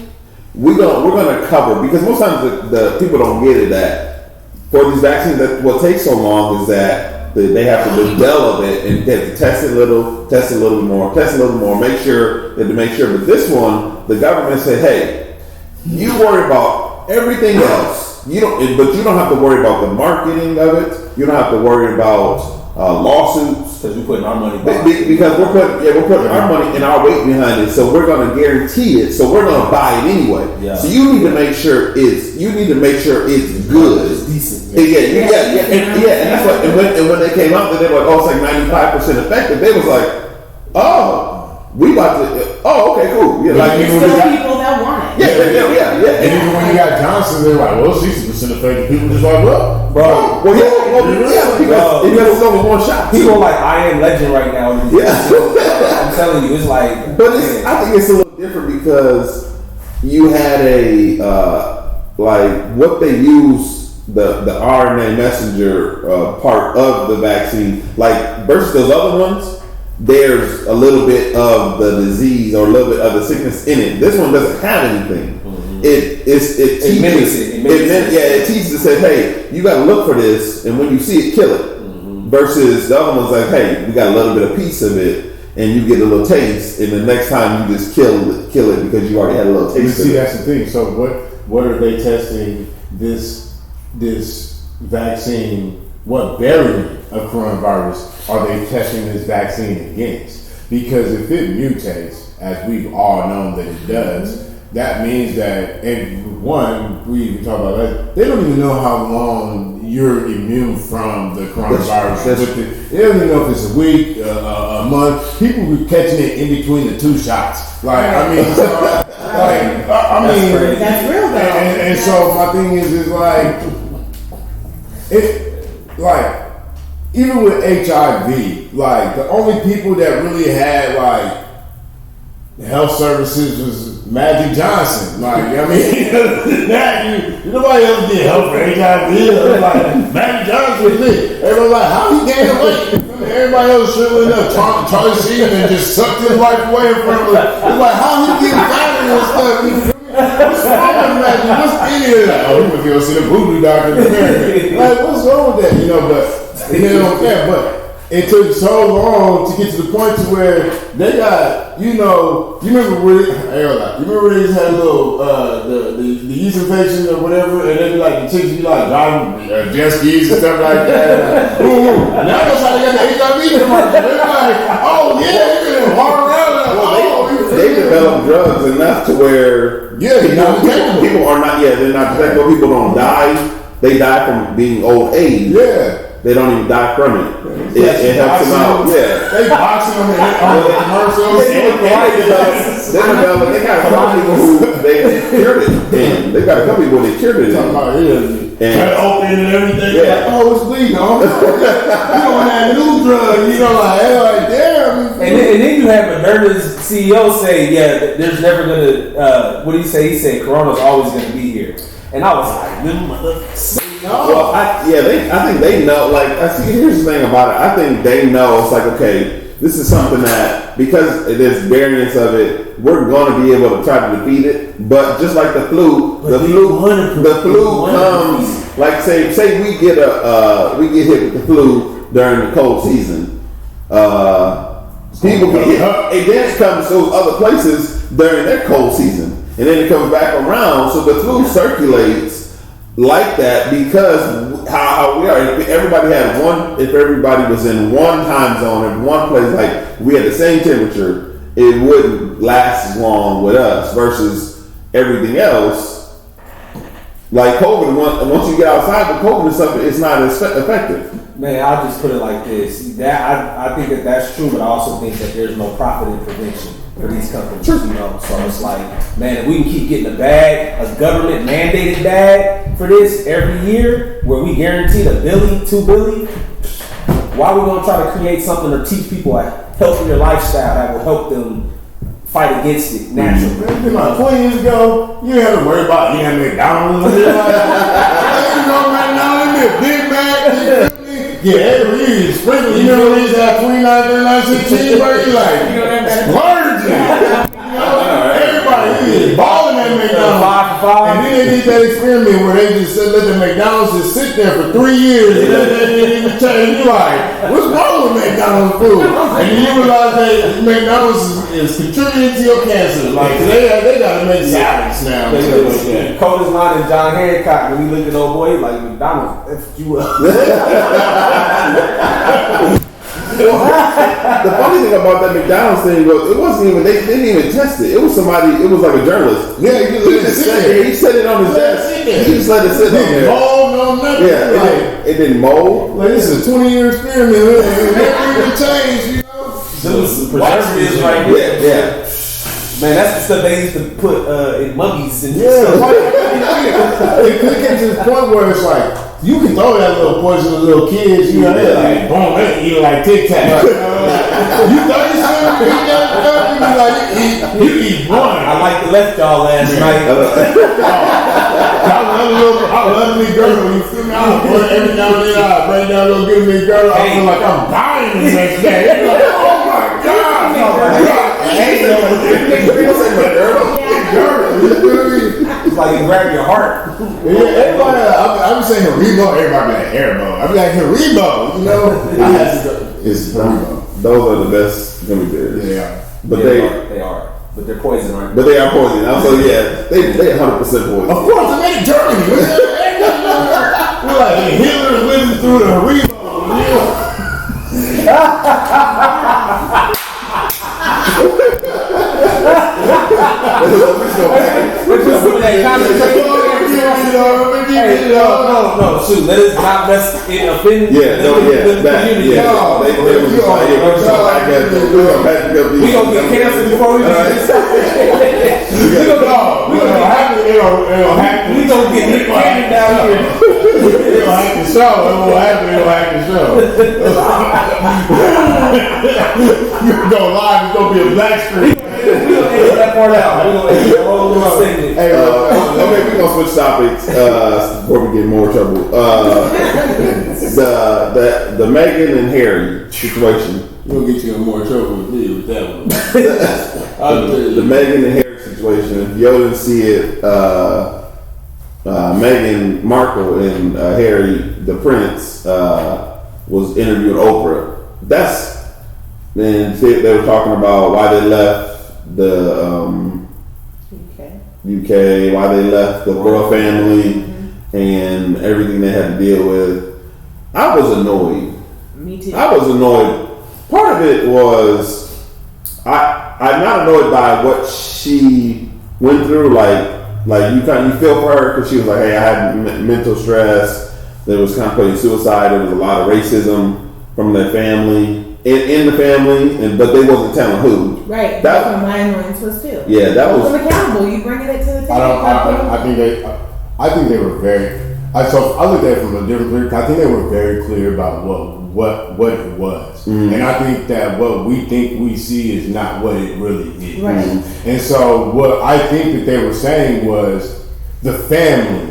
we're gonna cover, because most times the people don't get it that for these vaccines that what takes so long is that they have to develop it and they have to test it a little more, make sure. But this one, the government said, hey, you worry about everything else. But you don't have to worry about the marketing of it. You don't have to worry about lawsuits. Because we're putting our money behind it. Because we're putting our money and our weight behind it. So we're going to guarantee it. So we're going to buy it anyway. Yeah. So you need to make sure it's good. It's decent. Yeah. And that's what. And when they came out, they were like, oh, it's like 95% effective. They was like, oh. We about to. Oh, okay, cool. Yeah, like even when people that want it. Yeah. And even when you got Johnson, they're like, well, 60% effective. People just like, well, bro. Because it's only one shot. People like I Am Legend right now. Yeah, I'm telling you, it's like. But I think it's a little different because you had like what they use the RNA messenger part of the vaccine, like versus those other ones. There's a little bit of the disease or a little bit of the sickness in it. This one doesn't have anything. Mm-hmm. It teaches it. It teaches it, says, hey, you got to look for this, and when you see it, kill it. Mm-hmm. Versus the other one's like, hey, we got a little bit of piece of it, and you get a little taste, and the next time you just kill it because you already had a little taste. See, that's the thing. So what are they testing this vaccine? What variant of coronavirus are they testing this vaccine against? Because if it mutates, as we've all known that it does, that means that, and one, we talk about that, they don't even know how long you're immune from the coronavirus. They don't even know if it's a week, a month. People be catching it in between the two shots. That's real though. And so my thing is like, even with HIV, like the only people that really had like health services was Magic Johnson. Like, I mean, nobody else did help for HIV. Like Magic Johnson was it. Everybody was like, how he gained weight? Everybody else shriveling up. Charlie Sheen just sucked his life away in front of him. It's like, how he get fatter and stuff? What's wrong with Magic? What's any of that? Oh, he must go see the voodoo doctor. Like, what's wrong with that? But they don't care. But it took so long to get to the point to where they got, you remember where they just had a little the yeast infection or whatever, and they be like the chicks be like driving jet skis and stuff like that. Now that's how they got the HIV commercial. They're like, oh yeah, they're gonna hard around. They develop drugs enough to where people are not. Yeah, they're not detectable. People don't die. They die from being old age. Yeah. they don't even die from it. It helps them out. Yeah. They boxing on the commercials. They got a couple people who they cured it. And they got a couple people they cured it. Talking about it. And open and everything. Yeah. Like, oh, it's legal. You on that new drug. You know, like damn. And then you have Moderna's CEO say, yeah, there's never gonna. What did he say? He said Corona's always gonna be here. And I was like, them motherfuckers. well, I think they know. Like, here's the thing about it. I think they know. It's like, okay, this is something that because there's variants of it, we're going to be able to try to defeat it. But just like the flu, the flu comes. Like, say we get hit with the flu during the cold season. People get hit, and then it comes to other places during their cold season, and then it comes back around. So the flu circulates like that because how we are. If everybody was in one time zone in one place, like we had the same temperature, it wouldn't last as long with us versus everything else. Like COVID, once you get outside the COVID and stuff, it's not as effective. Man, I'll just put it like this. I think that's true, but I also think that there's no profit in prevention for these companies. You know, so it's like, man, if we can keep getting a government mandated bag for this every year, where we guaranteed $1 billion, $2 billion, why are we gonna try to create something or teach people a healthier lifestyle that will help them fight against it naturally? Like 20 years ago, you didn't have to worry about eating McDonald's. You know, right now, a Big Mac. Yeah, every year you sprinkle. You know when these have 29, 39, 16, bro, you like, splurging. Everybody is balling at McDonald's. 5 for 5. And then they did that experiment where they just let the McDonald's just sit there for 3 years and let that even change. You like, what's wrong with McDonald's food? And then you realize that McDonald's is contributing to your cancer. Like they gotta make salads now. Coldest line in John Hancock when he looked at old boy, like McDonald's effed you up. The funny thing about that McDonald's thing was it wasn't even they didn't even test it. It was somebody. It was like a journalist. Yeah, he just sit there. He set it on his desk. He just let it sit there. Mold, no nothing. Yeah, it didn't mold. Like this is a 20-year experiment. It never even changed. You know, those preservatives right here. Yeah. Man, that's the stuff they used to put in mummies and it could get to the point where it's like you can throw that little poison to little kids. You know, they're like, boom, they eat like Tic Tac. You thought you said you eat one. I like the left y'all last night. I love me girdle. You feel me? Every now and then I break down a little bit of me girdle. I feel like I'm dying the next day. It's like, oh my God. It's like it grabbed your heart. Yeah, everybody. I'm saying Haribo. Everybody be like Haribo. I be like Haribo. You know, it's Haribo. Those are the best gummy bears. Yeah, but they are. But they're poison, right? But they are poison. Also, yeah, they 100% poison. Of course, they made in Germany. We're like Hitler living through the Haribo. No, shoot, let us not mess it offend the community. We gonna get canceled before we get Nick Cannon down here. It'll hack the show. It'll hack the show. You're going live. It's gonna be a black screen. We're gonna edit that part out. We're gonna edit the whole little segment. Okay, we're gonna switch topics before we get in more trouble. The Meghan and Harry situation. We'll get you in more trouble with me with that one. The Meghan and Harry situation. If you didn't see it, Meghan Markle and Harry, the Prince, was interviewing Oprah. And they were talking about why they left the UK, why they left the royal family, and everything they had to deal with. I was annoyed. Me too. I was annoyed. Part of it was I'm not annoyed by what she went through. Like you feel for her because she was like, hey, I had mental stress. There was contemplating suicide. There was a lot of racism from their family, in the family, but they wasn't telling who. Right. That's what my annoyance was too. Yeah, that Hold was. them accountable. You bringing it to the table. I think they were very. So I looked at it from a different perspective. I think they were very clear about what it was, and I think that what we think we see is not what it really is. Right. And so what I think that they were saying was the family,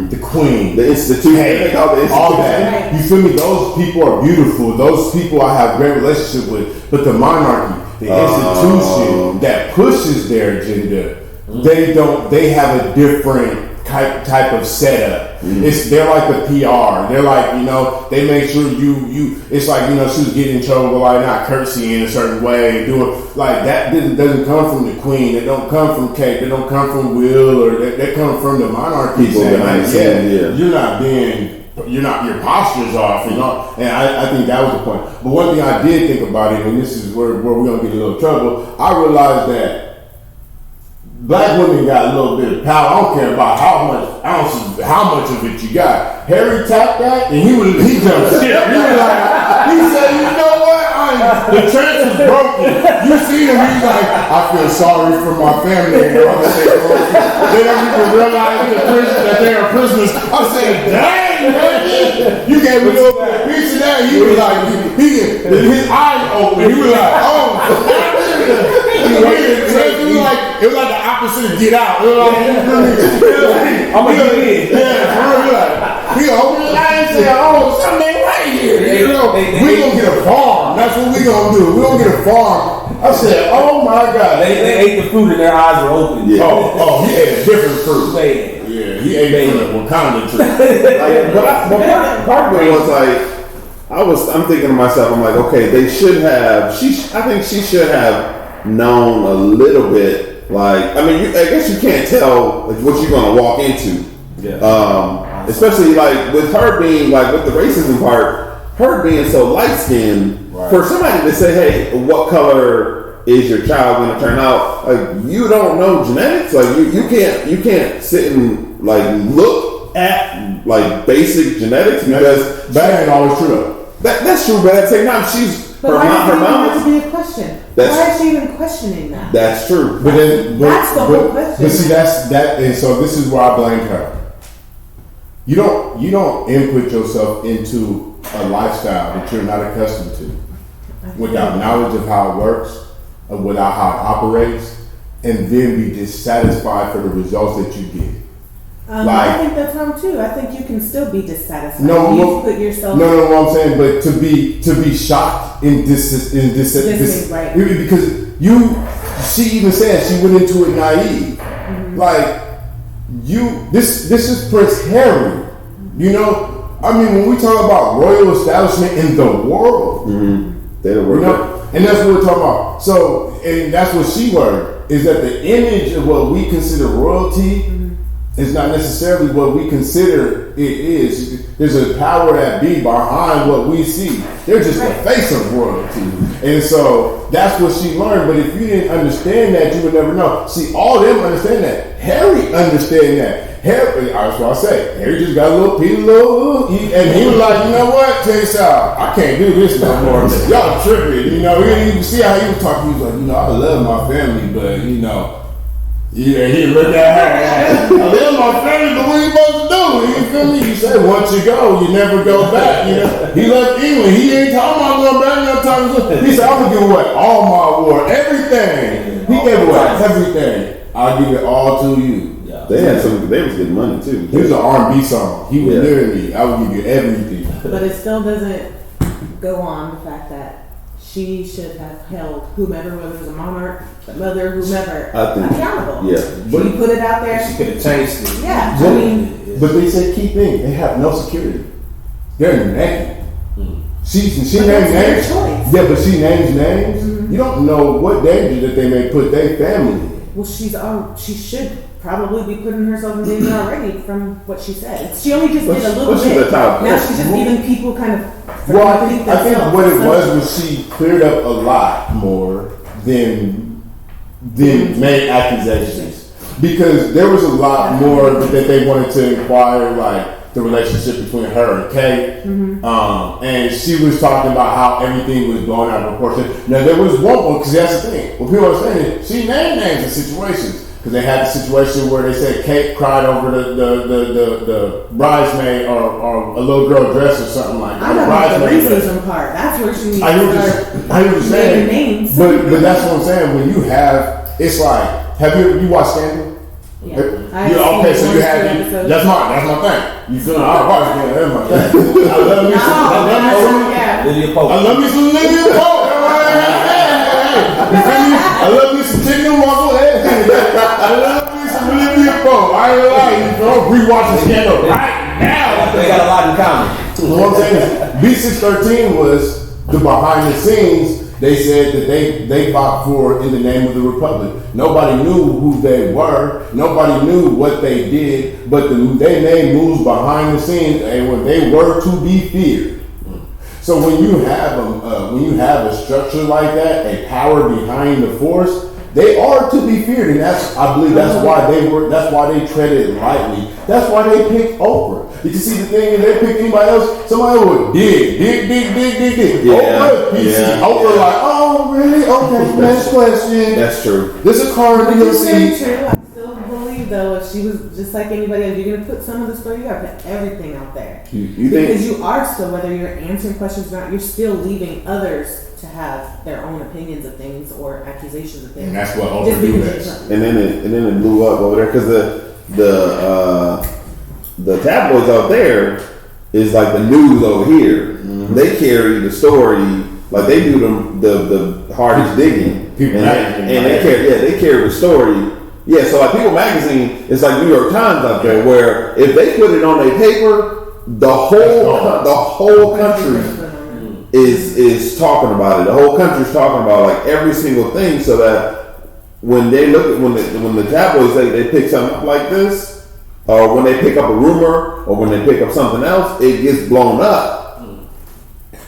the queen, The institution. hey, All the all institution. that. You feel me? Those people are beautiful. Those people I have great relationship with. But the monarchy, the institution that pushes their agenda, they have a different type of setup. They're like the PR. They're like, they make sure you it's like, she was getting in trouble like not cursing in a certain way, doing like that doesn't come from the queen. It don't come from Kate. They don't come from Will, or they come from the monarchy. People saying, behind the scene, your posture's off, and I think that was the point. But one thing I did think about it, and this is where we're gonna get in a little trouble, I realized that black women got a little bit of power. I don't care about how much of it you got. Harry tapped that, and he jumped shit. He said, you know what? The trance is broken. You see him, he's like, I feel sorry for my family. They don't even realize that they're prisoners. I said, dang, man. You gave me a little piece of that. He was like, his eyes open. He was like, oh. It was like the opposite of Get Out. It was like, I'm gonna get in. Yeah, he opened his eyes and said, "Oh, something ain't right here." We gonna get a farm. That's what we gonna do. We gonna get a farm. I said, "Oh my God!" They ate the fruit and their eyes were open. Yeah. Oh, he ate a different fruit. Man. Yeah, he ate from a Wakanda tree. But part of it was like, I'm thinking to myself, I'm like, okay, they should have. I think she should have known a little bit. Like, I mean, I guess you can't tell what you're gonna walk into. Yeah. Especially like with her being like with the racism part, her being so light skinned, for somebody to say, hey, what color is your child gonna turn out? Like, you don't know genetics. Like you can't sit and like look at like basic genetics because that ain't always true. That's true, but at the same time, she's But why does it even have to be a question? Why is she even questioning that? That's true. That's the whole question. But see, that, and so this is where I blame her. You don't input yourself into a lifestyle that you're not accustomed to, without knowledge of how it works, without how it operates, and then be dissatisfied for the results that you get. I think that's wrong too. I think you can still be dissatisfied. No, put yourself. No, what I'm saying, but to be shocked in this right. because she even said she went into it naive. Like this is Prince Harry. I mean, when we talk about royal establishment in the world, they don't work. And that's what we're talking about. So, and that's what she learned is that the image of what we consider royalty. It's not necessarily what we consider it is. There's a power that be behind what we see. They're just the face of royalty. And so that's what she learned. But if you didn't understand that, you would never know. See, all of them understand that. Harry understand that. Harry, that's what I say. Harry just got a little piece of and he was like, you know what? Check this out. I can't do this no more. Y'all tripping. He didn't even see how he was talking. He was like, I love my family, but yeah, he looked at her. I love my family, but what are you supposed to do? You feel me? You say once you go, you never go back. He left England. He ain't talking about going back no time. He said, I'm gonna give away all my award, everything. He gave away everything. I'll give it all to you. Yeah. They was getting money too. It was an R&B song. He was literally, I will give you everything. But it still doesn't go on the fact that she should have held whomever, whether it was a monarch, a mother, whomever, accountable. Yeah. She put it out there. She could have changed it. Yeah. But they said key thing, they have no security. They're naked. She names names. Yeah, but she names names. You don't know what danger that they may put their family in. Well, she should probably be putting herself in danger already from what she said. She only just did a little bit. Now she's just giving people kind of. Well, I think what it was she cleared up a lot more than made accusations, because there was a lot more that they wanted to inquire, like the relationship between her and Kate. And she was talking about how everything was blown out of proportion. Now there was one, because that's the thing. What people understand is she named names of situations. Because they had the situation where they said Kate cried over the bridesmaid or a little girl dress or something like that. I know about the racism part. That's where she needs I to start understand. names. But that's what I'm saying. When you have, it's like, have you watched Scandal? Yeah. Okay, so you have that's my thing. You feel me? I watch Scandal. That's my thing. I love me some Lydia Pope. I love me some Lydia Pope. You feel me? I love me some chicken waffle. I love me some Lydia Pope. I ain't lying. You know, rewatching Scandal right now. They got a lot in common. What I'm saying is, B613 was the behind the scenes. They said that they fought for in the name of the Republic. Nobody knew who they were. Nobody knew what they did. But they made moves behind the scenes, and they were to be feared. So when you have a structure like that, a power behind the force, they are to be feared, and I believe that's why they treaded lightly. That's why they picked Oprah. Because see, the thing is, they picked anybody else, somebody would dig. Oprah like, oh really? Okay, next question. That's true. This is car But it's very DLC. true. I still believe though, if she was just like anybody else, you're gonna put some of the story. You gotta put everything out there You because think? you are still, whether you're answering questions or not, you're still leaving others to have their own opinions of things or accusations of things. And that's what Just Oprah do because best. And then it blew up over there because the tabloids out there is like the news over here. They carry the story like they do the hardest digging. People Magazine, and they carry the story. Yeah, so like People Magazine, it's like New York Times out there, where if they put it on their paper, the whole country is talking about it. The whole country's talking about like every single thing, so that when they look at when the tabloids they pick something up like this, or when they pick up a rumor, or when they pick up something else, it gets blown up.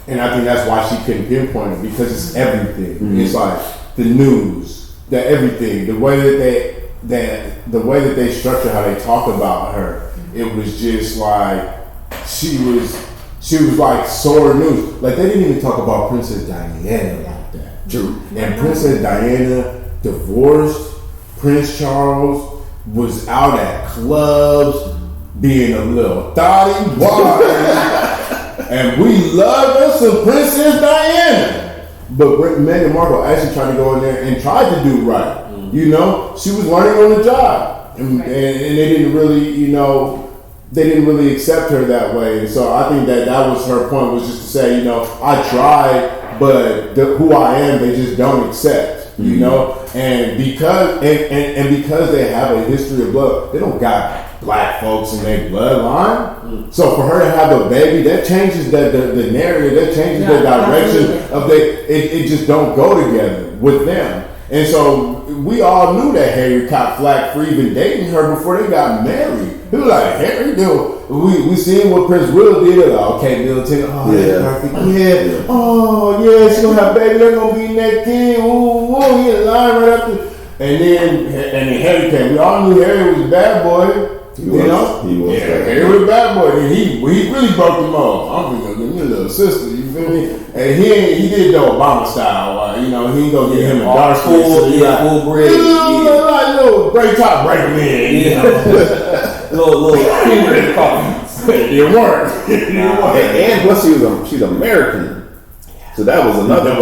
And I think that's why she couldn't pinpoint it, because it's everything. It's like the news, the everything, the way that they structure how they talk about her. It was just like she was like sore news. Like they didn't even talk about Princess Diana like that. True. And Princess Diana divorced. Prince Charles was out at clubs being a little thotty wild. And we love us some Princess Diana. But Meghan Markle actually tried to go in there and tried to do right. You know, she was learning on the job. And they didn't really, they didn't really accept her that way. And so I think that was her point, was just to say, I tried, but who I am, they just don't accept, And because they have a history of blood, they don't got black folks in their bloodline. So for her to have a baby, that changes the narrative, that changes the direction of it just don't go together with them. And so we all knew that Harry caught flack for even dating her before they got married. He was like, Harry, we seen what Prince Will did. Okay, Middleton, that's perfect. Yeah. Oh, yeah, she's going to have a baby. They're going to be next king. Ooh, he had a line right up there. And then Harry came. We all knew Harry was a bad boy. He was. Harry was a bad boy. And he really broke them off. I'm going to give me a little sister. You feel me? And he did the Obama style. He ain't going to get him a dark skin. Full bread. Like little break top, break him in. little creamer in the coffee. It worked. And plus she's American. So that was another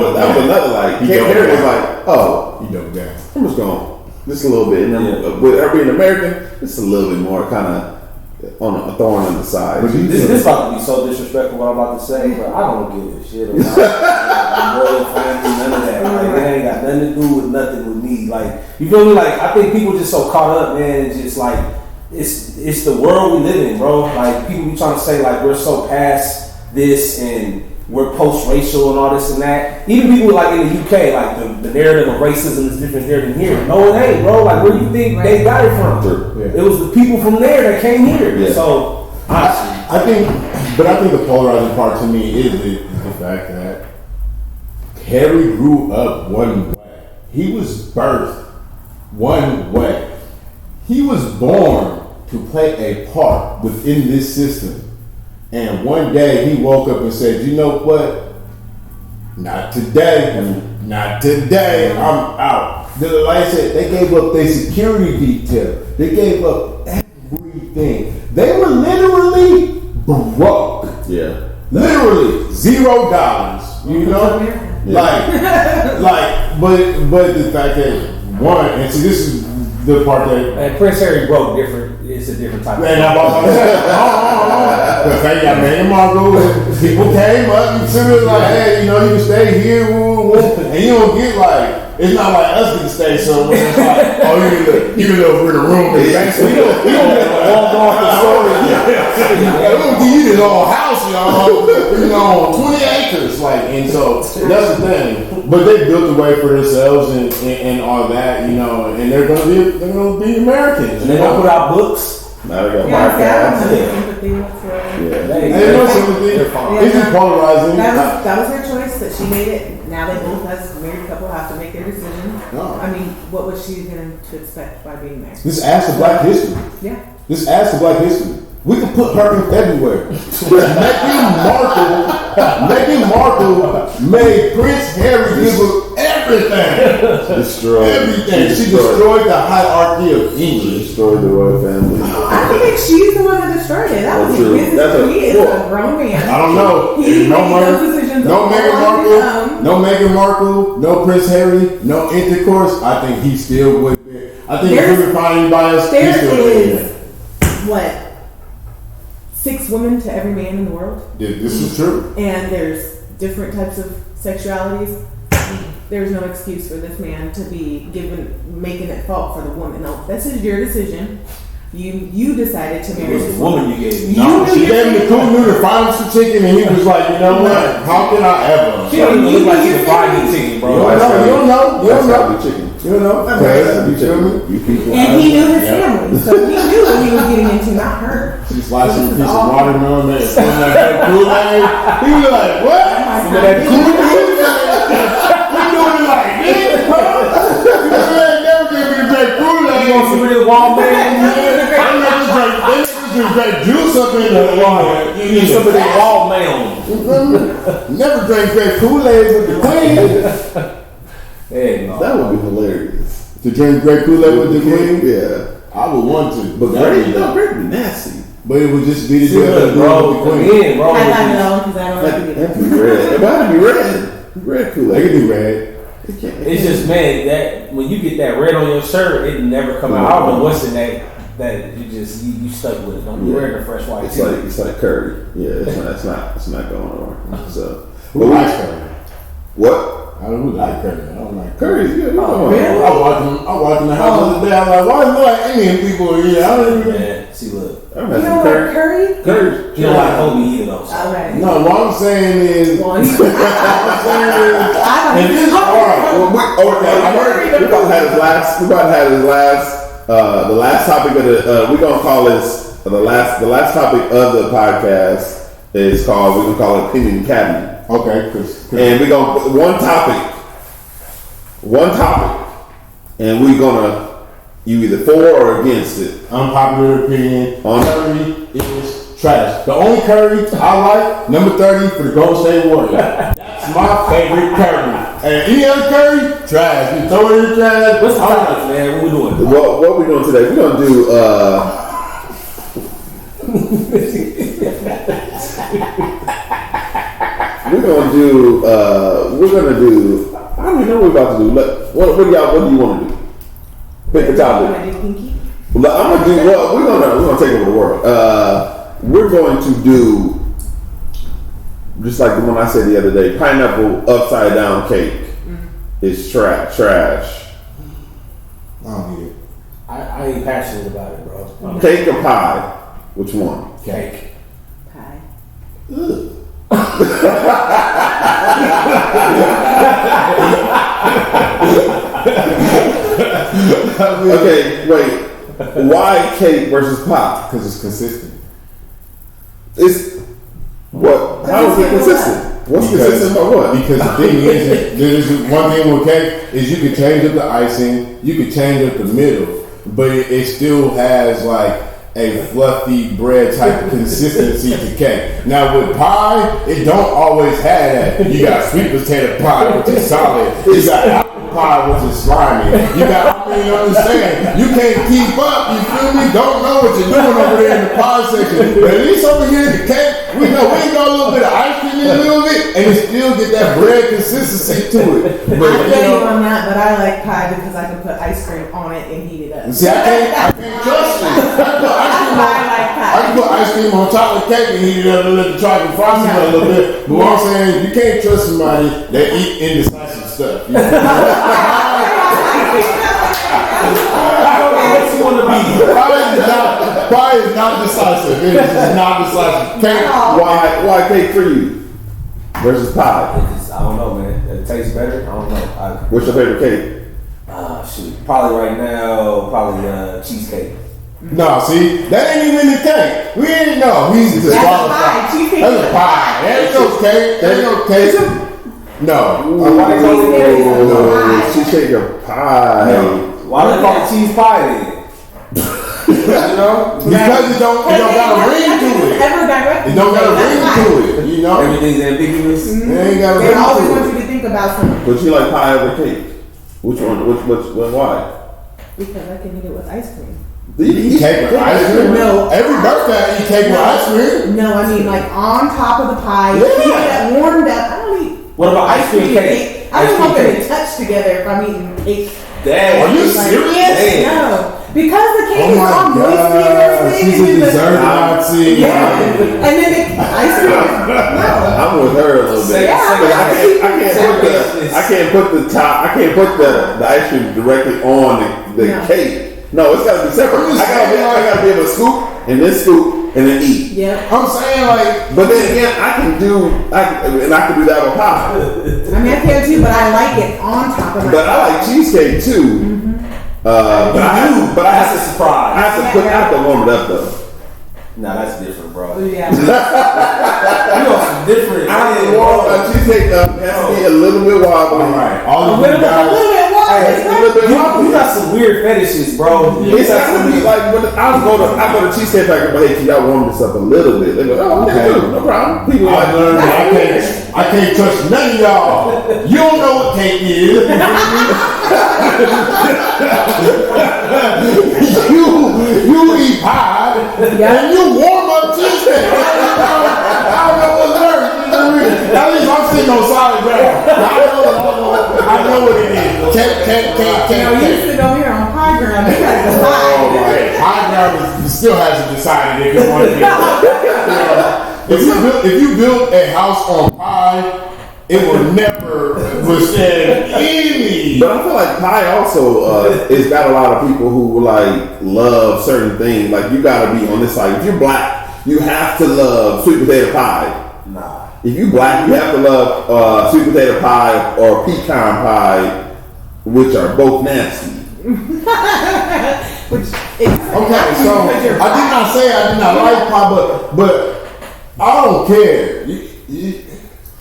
like Harry was like, oh, you know that. I'm just going just a little bit, and then with her being American, it's a little bit more kind of on a thorn on the side. This about to be so disrespectful what I'm about to say, but I don't give a shit about royal family, none of that. Like, it ain't got nothing to do with nothing with me. Like, you feel me? Like, I think people just so caught up, man, and just like it's the world we live in, bro. Like, people be trying to say like we're so past this and we're post-racial and all this and that. Even people like in the UK, like the narrative of racism is different there than here. No, it ain't, bro. Like, where do you think they got it from? Sure. It was the people from there that came here. Yeah. So, honestly, I think the polarizing part to me is the fact that Harry grew up one way. He was birthed one way. He was born to play a part within this system. And one day he woke up and said, you know what? Not today. Not today. I'm out. Like I said, they gave up their security detail. They gave up everything. They were literally broke. Yeah. Literally $0. You know? But the fact that one, and see, this is the part that. And Prince Harry broke different. It's a different type of. Man, I'm about to say, the fact that Meghan Markle, people came up and said like, hey, you can stay here, and you don't get like. It's not like us can stay somewhere. It's like, oh, even though we're in a room, we don't walk off the story. We don't give you this whole house, y'all. 20 acres, and so that's the thing. But they built a way for themselves and all that, and they're gonna be Americans. And they don't put out books. Now they got Yeah, It's just polarizing. That was her choice that she made it. Now they both, as a married couple, have to make their decision. No. I mean, what was she going to expect by being married? This adds to Black history. Yeah. This adds to Black history. We can put her in everywhere. Meghan Markle made Prince Harry give up everything. Destroyed everything. She destroyed the hierarchy of English. Destroyed the royal family. I don't think she's the one that destroyed it. That was his business. He is a grown man. I don't know. No Meghan Markle, no Prince Harry, no intercourse. I think he still would. I think if we could find anybody else, he still would. What? 6 women to every man in the world. Yeah, this is true. And there's different types of sexualities. There's no excuse for this man to be making it fault for the woman. No, this is your decision. You decided to marry this woman. You gave me. No, she gave him the cool noodle finals for chicken, and he was like, you know what? How can I ever? She don't even look like she's a fried chicken, bro. You don't know. You don't know. And he knew his family, so he knew what he was getting into, not her. She's slicing a piece of watermelon and putting that Kool-Aid. He was like, what? That Kool-Aid? We doing it like this, bro? Never gave me the great Kool-Aid. You want some real wild man? They just drank juice up in the water. You need some of that wild man. Never drank great Kool-Aid with the queen. Hey, no. That would be hilarious. To drink great Kool-Aid with the queen? Yeah. I would want to. But great would be nasty. But it would just be the bro. with the queen. Again, bro. I don't know, because I don't like it. That'd be red. It might be red. Red Kool-Aid. It could be red. It's just, man, that when you get that red on your shirt, it never come out. I don't know what's in that you stuck with it. Don't be wearing the fresh white. It's like curry. Yeah, it's not going on. So Who likes curry? What? I don't like curry. I don't like Curry is good. I walked in the house the other day. I was like, why is there like Indian people here? I don't even. Yeah, see, look. I'm You having don't like curry. curry? You don't like Kobe either, though. So. Okay. No, what I'm saying is. Well, And this is hard. We about to have his last. The last topic of the. We're gonna call this the last topic of the podcast is called. We're gonna call it Opinion Cabinet. Okay, And we're gonna one topic, and we're gonna you either for or against it. unpopular opinion. Curry is trash. The only curry I like, number 30 for the Golden State Warriors. That's my favorite curry. And any other curry, trash. You throw it in the trash. What's the topic, man? What we doing? What we doing today? We're gonna do. We're gonna do. I don't even know what we're about to do. What do you want to do? Pick a topic. Well, I'm gonna do. Well, we're gonna take over the world. We're going to do just like the one I said the other day. Pineapple upside down cake is trash. I don't get it. I ain't passionate about it, bro. Cake or pie? Which one? Cake. Pie. Okay, wait. Why cake versus pie? Because it's consistent. It's what? How is it consistent? What's consistent about what? Because the thing is, there's one thing with cake is you can change up the icing, you can change up the middle, but it still has like a fluffy bread type of consistency to cake. Now with pie, it don't always have that. You got sweet potato pie, which is solid. You got apple pie, which is slimy. You got, you understand? You can't keep up. You feel me? Don't know what you're doing over there in the pie section. But at least over here in the cake, we know we got a little bit of ice cream in a little bit, and it still get that bread consistency to it. But I feel you on that, but I like pie because I can put ice cream on it and heat it up. see, I can't trust you. I can put ice cream on chocolate cake and heat it up and let the chocolate frosting a little bit. But what I'm saying, you can't trust somebody that eat indecisive stuff. You know? Pie is not decisive. It is not decisive. Cake, Why cake for you versus pie? I don't know, man. It tastes better. I don't know. What's your favorite cake? Shoot. Probably right now, cheesecake. no, see, that ain't even the cake. We ain't know. He's disqualified. That's a pie. Cheesecake That's is a a pie. That ain't no cake. That ain't no cake. No. Why they call it No, cheesecake or pie. Why they call it cheese pie then? You know? Because it don't got a ring to it. It don't got a ring to it. You know? Everything's ambiguous. It ain't got a They always ring want to you it. to think about something. But you like pie over cake? Which one? Why? Because I can eat it with ice cream. Do you Eat cake with ice cream? No. Every birthday I eat cake with ice cream. No, I mean like on top of the pie, Yeah. keep that warmed up. I don't eat What about ice cream cake? I don't want them cake. to touch together if I'm eating cake. Damn. Are you Like, serious? yes, no. Because the cake Oh is my all moisty and God. everything. She's a and then dessert Nazi. Yeah. And then the ice cream. No. I'm with her a little bit. Yeah. I can't put the ice cream directly on the No. cake. No, it's gotta be separate. I gotta be able to scoop and then scoop and then eat. Yeah. I'm saying like, But then again, I can do that with pie. I mean, I can too, but I like it on top of my But I like cheesecake too. But I have That's a surprise. I have to warm it up though. Nah, that's different, bro. Yeah. You know some different. I have to warm up. Cheesecake has to be a little bit wobbly. alright, all A of little you bit, a guys. little bit water. It's a little bit wobbly. You got some weird fetishes, bro. It's got to be like when I go to Cheesecake Factory, but hey, can y'all warm this up a little bit? They go, oh, okay, Okay. no problem. People I like learned that I can't trust none of y'all. You don't know what cake is. you eat pie and you warm up cheesecake. I don't know what's worse. You know what I mean? At least I'm sitting on solid ground. I know what it is. Cake. You know, you sit over here on high ground. You gotta Oh, decide. right. High ground still hasn't decided if it wants to be. If you build a house on pie, it will never withstand any. But I feel like pie also it's got a lot of people who like love certain things. Like you gotta be on this side. If you're black, you have to love sweet potato pie. Nah. If you black, you have to love sweet potato pie or pecan pie, which are both nasty. Which is Okay, so I did not say I did not like pie, but I don't care.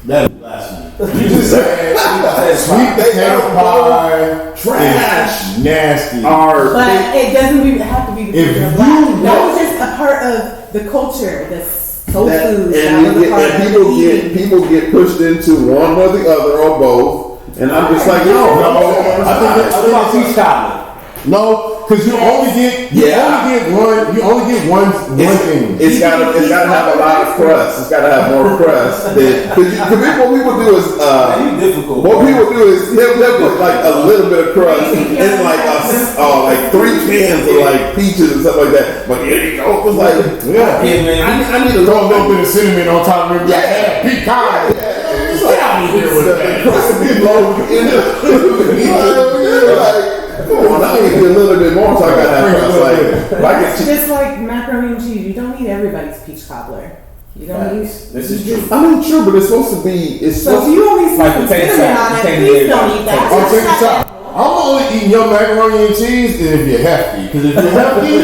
That is blasphemy. You just said sweet potato pie Trash. is nasty. But it doesn't even have to be because If you're you black. know- That was just a part of the culture, the soul food. And people get pushed into one or the other or both, and I'm just like, no. What about peach cobbler? No, because you only get one thing. It's gotta have a lot of crust. It's gotta have more crust. Because what we would do is You difficult. what we would do is they'll put like a little bit of crust and like 3 cans of like peaches and stuff like that. But here you go. It's like Yeah. Yeah, man. I need to Throw a little bit of cinnamon on top of it. Yeah. Pecan. It's like I need to crust to be low in it. Come on, I need to be a little bit more so I got that crust. Like It's just like macaroni and cheese. You don't need everybody's peach cobbler. You don't need. This is you true. just- I mean, true, but it's supposed to be. It's So if supposed you only Like see potato cinnamon salad, on you it, can't please eat don't it. eat that. Oh, check this out. I'm only eating your macaroni and cheese if you're hefty. Because if you're hefty,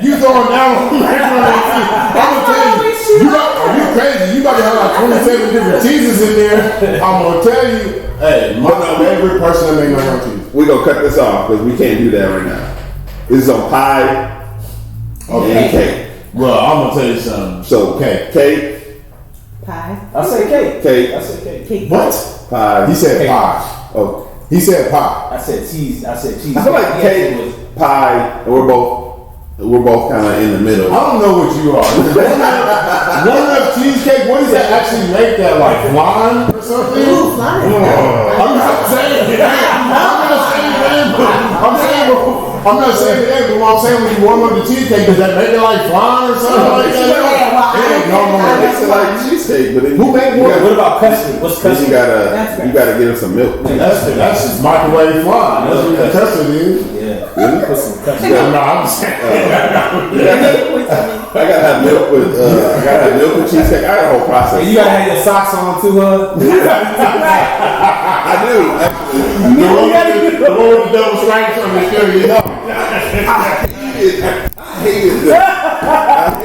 you throwing down on macaroni and cheese. I'm gonna tell you, are you crazy? You about to have like 27 different cheeses in there. I'm gonna tell you, hey, my favorite person that make macaroni and cheese. We're gonna cut this off because we can't do that right now. This is on pie and cake. Well, I'm gonna tell you something. So Cake. cake, Pie. I say cake. Cake. I say cake. Cake. What? pie. He said Cake. pie. Oh, He said pie. I said cheese. I said cheese. I feel like cake, pie, and we're both kind of in the middle. I don't know what you are. One up cheesecake. What does that actually make that like flan or something? Ooh, flan. I'm not saying it. I'm not saying that, but what I'm saying when you warm up the cheesecake, does that make it like flan or something like that? It ain't normal. It makes it like cheesecake, but then Who made you one? gotta- What about custard? What's then custard? you gotta get him some milk. That's just microwave flan. That's what the custard is. Yeah. Really? Put some custard. No, I'm saying. I gotta have milk with cheesecake. I got a whole process. And you gotta have your socks on too, huh? I do. Actually. The one with the double stripes on the shirt, you know.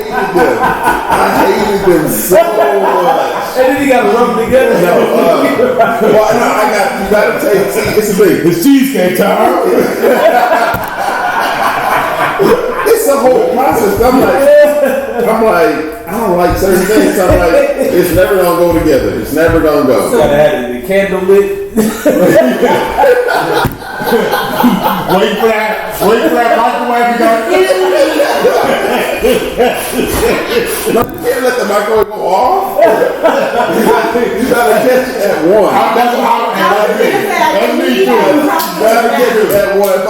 I hated them so much. And then you gotta rub them together. Well, no, you gotta take. See, it's the thing. It's cheesecake time. It's a whole process. I'm like, I don't like certain things. I'm like, it's never gonna go together. It's never gonna You go. gotta have the candle lit. Wait for that microwave to go. You can't let the microwave go off. You gotta catch it at one. That's me too. You gotta catch it at one. If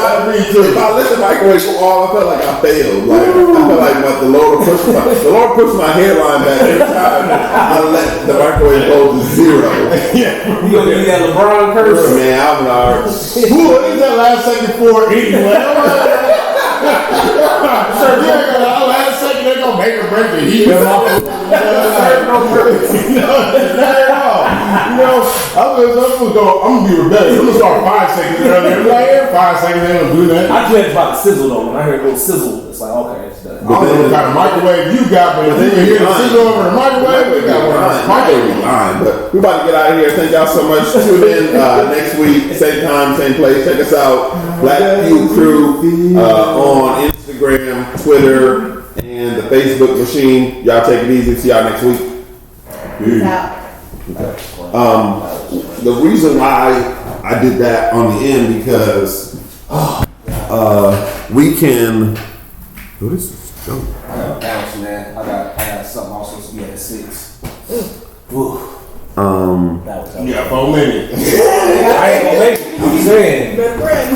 I let the microwave go off, I feel like I failed. Like I feel like the Lord pushed my hairline back every time I let the microwave go to zero. You gonna give me that LeBron curse? Man, I'm not. Who is that last second for anyway? Last second they're gonna make or break the heat. I'm gonna be rebellious. I'm gonna start 5 seconds earlier. Like, 5 seconds, they don't do that. I dread about the sizzle though. When I hear a little sizzle, it's like okay, it's done. I don't know what kind of microwave you got, but if you can hear the sizzle over the microwave, we got one. Microwave line. But we about to get out of here. Thank y'all so much. Tune in next week, same time, same place. Check us out, Black Pew Crew, on Instagram, Twitter, and the Facebook machine. Y'all take it easy. See y'all next week. The reason why I did that on the end because we can. Oh, this is dope. I got bounce, man. I got something also supposed to be at 6. Whew. That was Yeah, 4 minutes. I ain't gonna make it. I'm saying. Better friend.